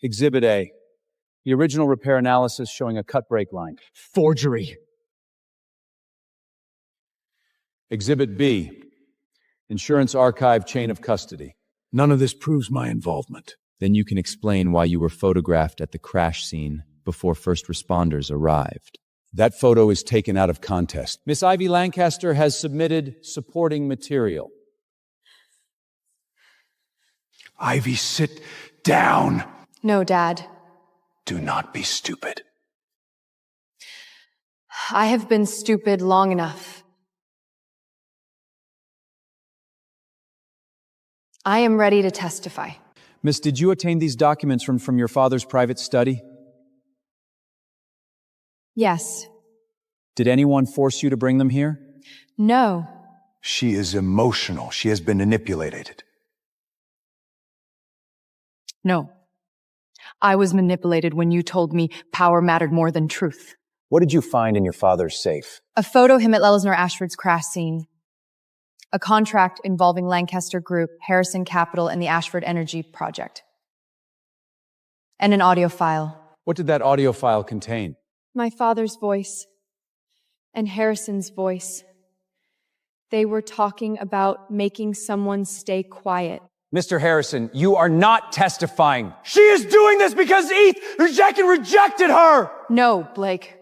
Exhibit A. The original repair analysis showing a cut brake line. Forgery. Exhibit B. Insurance archive chain of custody. None of this proves my involvement. Then you can explain why you were photographed at the crash scene before first responders arrived. That photo is taken out of context. Miss Ivy Lancaster has submitted supporting material. Ivy, sit down. No, Dad. Do not be stupid. I have been stupid long enough. I am ready to testify. Miss, did you obtain these documents from your father's private study? Yes. Did anyone force you to bring them here? No. She is emotional. She has been manipulated. No. I was manipulated when you told me power mattered more than truth. What did you find in your father's safe? A photo of him at Lelesner Ashford's crash scene. A contract involving Lancaster Group, Harrison Capital, and the Ashford Energy Project. And an audio file. What did that audio file contain? My father's voice and Harrison's voice. They were talking about making someone stay quiet. Mr. Harrison, you are not testifying. She is doing this because Jack rejected her! No, Blake.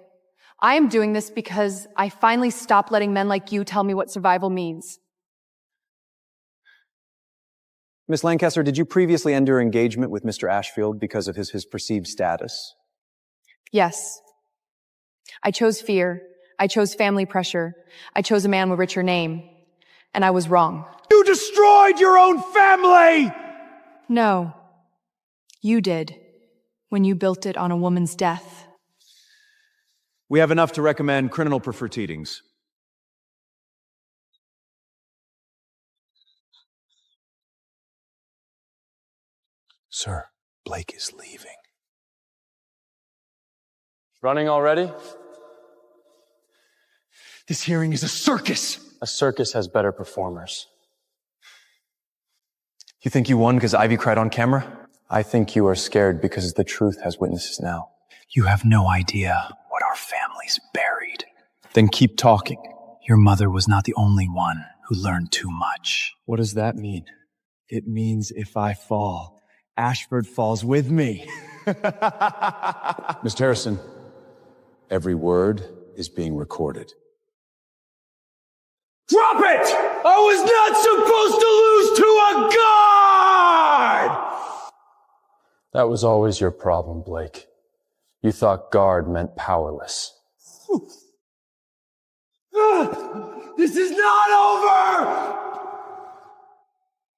I am doing this because I finally stopped letting men like you tell me what survival means. Miss Lancaster, did you previously end your engagement with Mr. Ashfield because of his perceived status? Yes. I chose fear. I chose family pressure. I chose a man with a richer name. And I was wrong. You destroyed your own family! No. You did, when you built it on a woman's death. We have enough to recommend criminal proceedings. Sir, Blake is leaving. Running already? This hearing is a circus! A circus has better performers. You think you won because Ivy cried on camera? I think you are scared because the truth has witnesses now. You have no idea what our family's buried. Then keep talking. Your mother was not the only one who learned too much. What does that mean? It means if I fall, Ashford falls with me. Mr. Harrison, every word is being recorded. Drop it! I was not supposed to lose to a god! That was always your problem, Blake. You thought guard meant powerless. This is not over!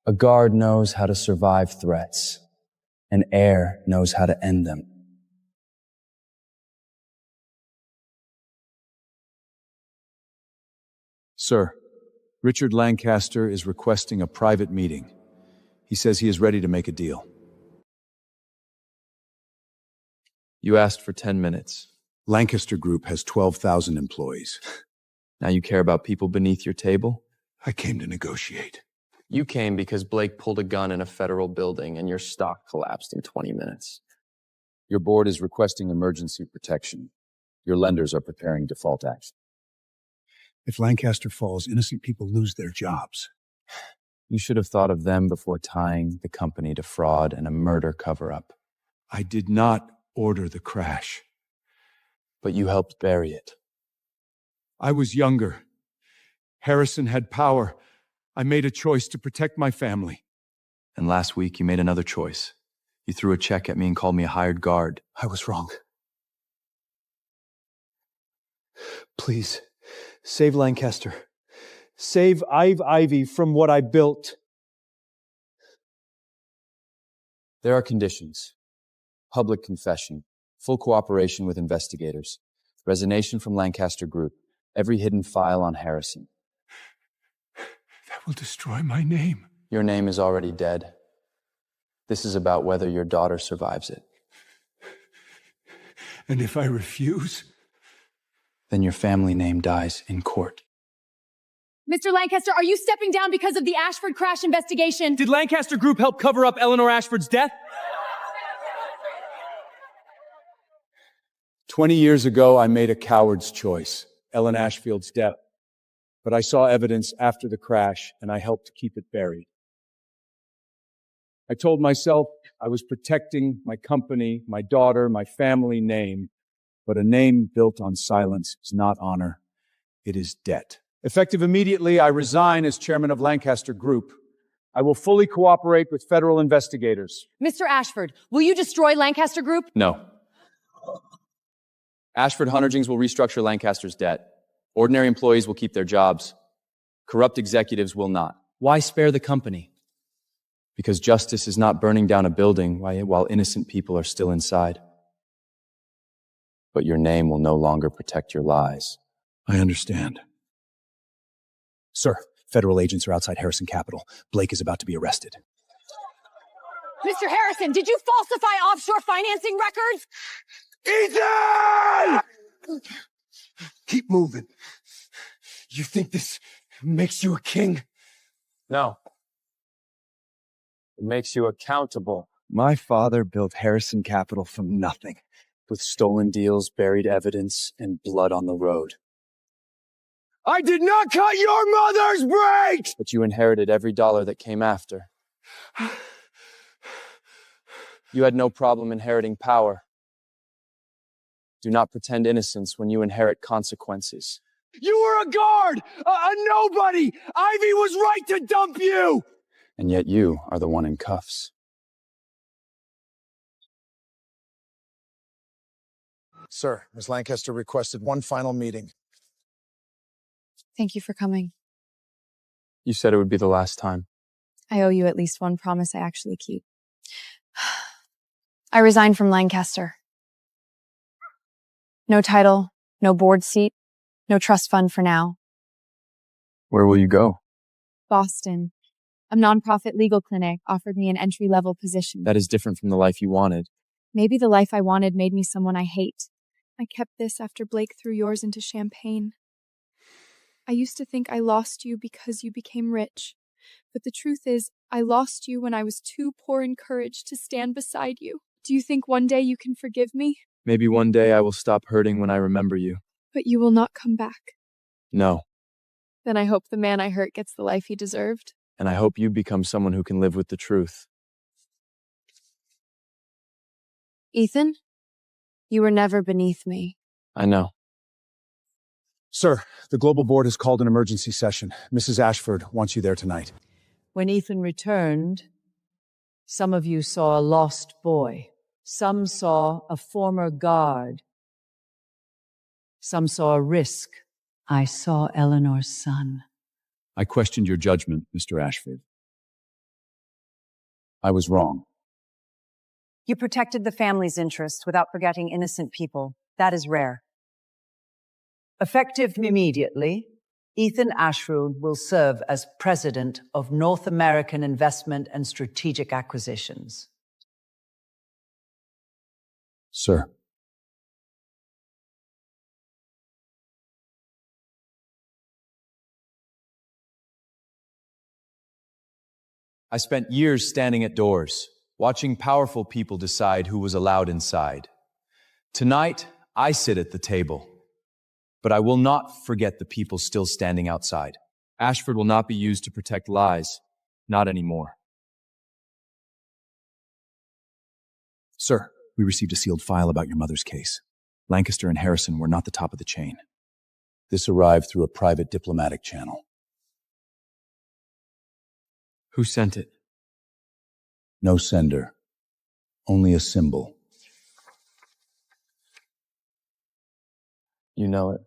A guard knows how to survive threats. An heir knows how to end them. Sir, Richard Lancaster is requesting a private meeting. He says he is ready to make a deal. You asked for 10 minutes. Lancaster Group has 12,000 employees. Now you care about people beneath your table? I came to negotiate. You came because Blake pulled a gun in a federal building and your stock collapsed in 20 minutes. Your board is requesting emergency protection. Your lenders are preparing default action. If Lancaster falls, innocent people lose their jobs. You should have thought of them before tying the company to fraud and a murder cover-up. I did not order the crash. But you helped bury it. I was younger. Harrison had power. I made a choice to protect my family. And last week you made another choice. You threw a check at me and called me a hired guard. I was wrong. Please, save Lancaster. Save Ivy from what I built. There are conditions. Public confession. Full cooperation with investigators. Resignation from Lancaster Group. Every hidden file on Harrison. That will destroy my name. Your name is already dead. This is about whether your daughter survives it. And if I refuse? Then your family name dies in court. Mr. Lancaster, are you stepping down because of the Ashford crash investigation? Did Lancaster Group help cover up Eleanor Ashford's death? 20 years ago, I made a coward's choice, Ellen Ashfield's death. But I saw evidence after the crash, and I helped to keep it buried. I told myself I was protecting my company, my daughter, my family name, but a name built on silence is not honor. It is debt. Effective immediately, I resign as chairman of Lancaster Group. I will fully cooperate with federal investigators. Mr. Ashford, will you destroy Lancaster Group? No. Ashford Hunterjings will restructure Lancaster's debt. Ordinary employees will keep their jobs. Corrupt executives will not. Why spare the company? Because justice is not burning down a building while innocent people are still inside. But your name will no longer protect your lies. I understand. Sir, federal agents are outside Harrison Capital. Blake is about to be arrested. Mr. Harrison, did you falsify offshore financing records? Ethan! Keep moving. You think this makes you a king? No. It makes you accountable. My father built Harrison Capital from nothing, with stolen deals, buried evidence, and blood on the road. I did not cut your mother's brakes! But you inherited every dollar that came after. You had no problem inheriting power. Do not pretend innocence when you inherit consequences. You were a guard! A nobody! Ivy was right to dump you! And yet you are the one in cuffs. Sir, Ms. Lancaster requested one final meeting. Thank you for coming. You said it would be the last time. I owe you at least one promise I actually keep. I resigned from Lancaster. No title, no board seat, no trust fund for now. Where will you go? Boston. A nonprofit legal clinic offered me an entry-level position. That is different from the life you wanted. Maybe the life I wanted made me someone I hate. I kept this after Blake threw yours into champagne. I used to think I lost you because you became rich. But the truth is, I lost you when I was too poor in courage to stand beside you. Do you think one day you can forgive me? Maybe one day I will stop hurting when I remember you. But you will not come back. No. Then I hope the man I hurt gets the life he deserved. And I hope you become someone who can live with the truth. Ethan, you were never beneath me. I know. Sir, the Global Board has called an emergency session. Mrs. Ashford wants you there tonight. When Ethan returned, some of you saw a lost boy. Some saw a former guard. Some saw a risk. I saw Eleanor's son. I questioned your judgment, Mr. Ashford. I was wrong. You protected the family's interests without forgetting innocent people. That is rare. Effective immediately, Ethan Ashford will serve as president of North American Investment and Strategic Acquisitions. Sir. I spent years standing at doors, watching powerful people decide who was allowed inside. Tonight, I sit at the table, but I will not forget the people still standing outside. Ashford will not be used to protect lies, not anymore. Sir, we received a sealed file about your mother's case. Lancaster and Harrison were not the top of the chain. This arrived through a private diplomatic channel. Who sent it? No sender. Only a symbol. You know it.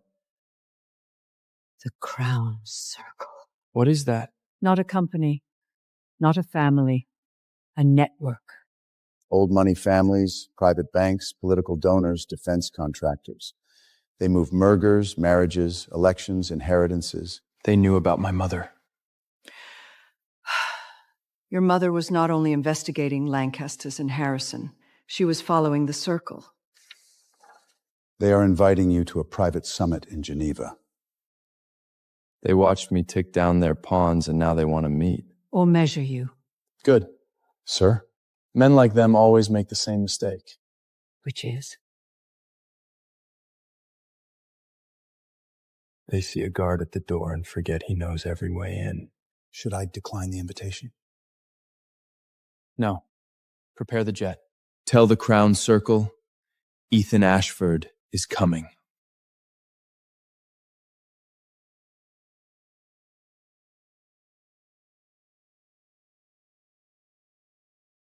The Crown Circle. What is that? Not a company, not a family, a network. Old money families, private banks, political donors, defense contractors. They move mergers, marriages, elections, inheritances. They knew about my mother. Your mother was not only investigating Lancasters and Harrison, she was following the circle. They are inviting you to a private summit in Geneva. They watched me tick down their pawns and now they want to meet. Or measure you. Good. Sir? Men like them always make the same mistake. Which is? They see a guard at the door and forget he knows every way in. Should I decline the invitation? No. Prepare the jet. Tell the Crown Circle, Ethan Ashford is coming.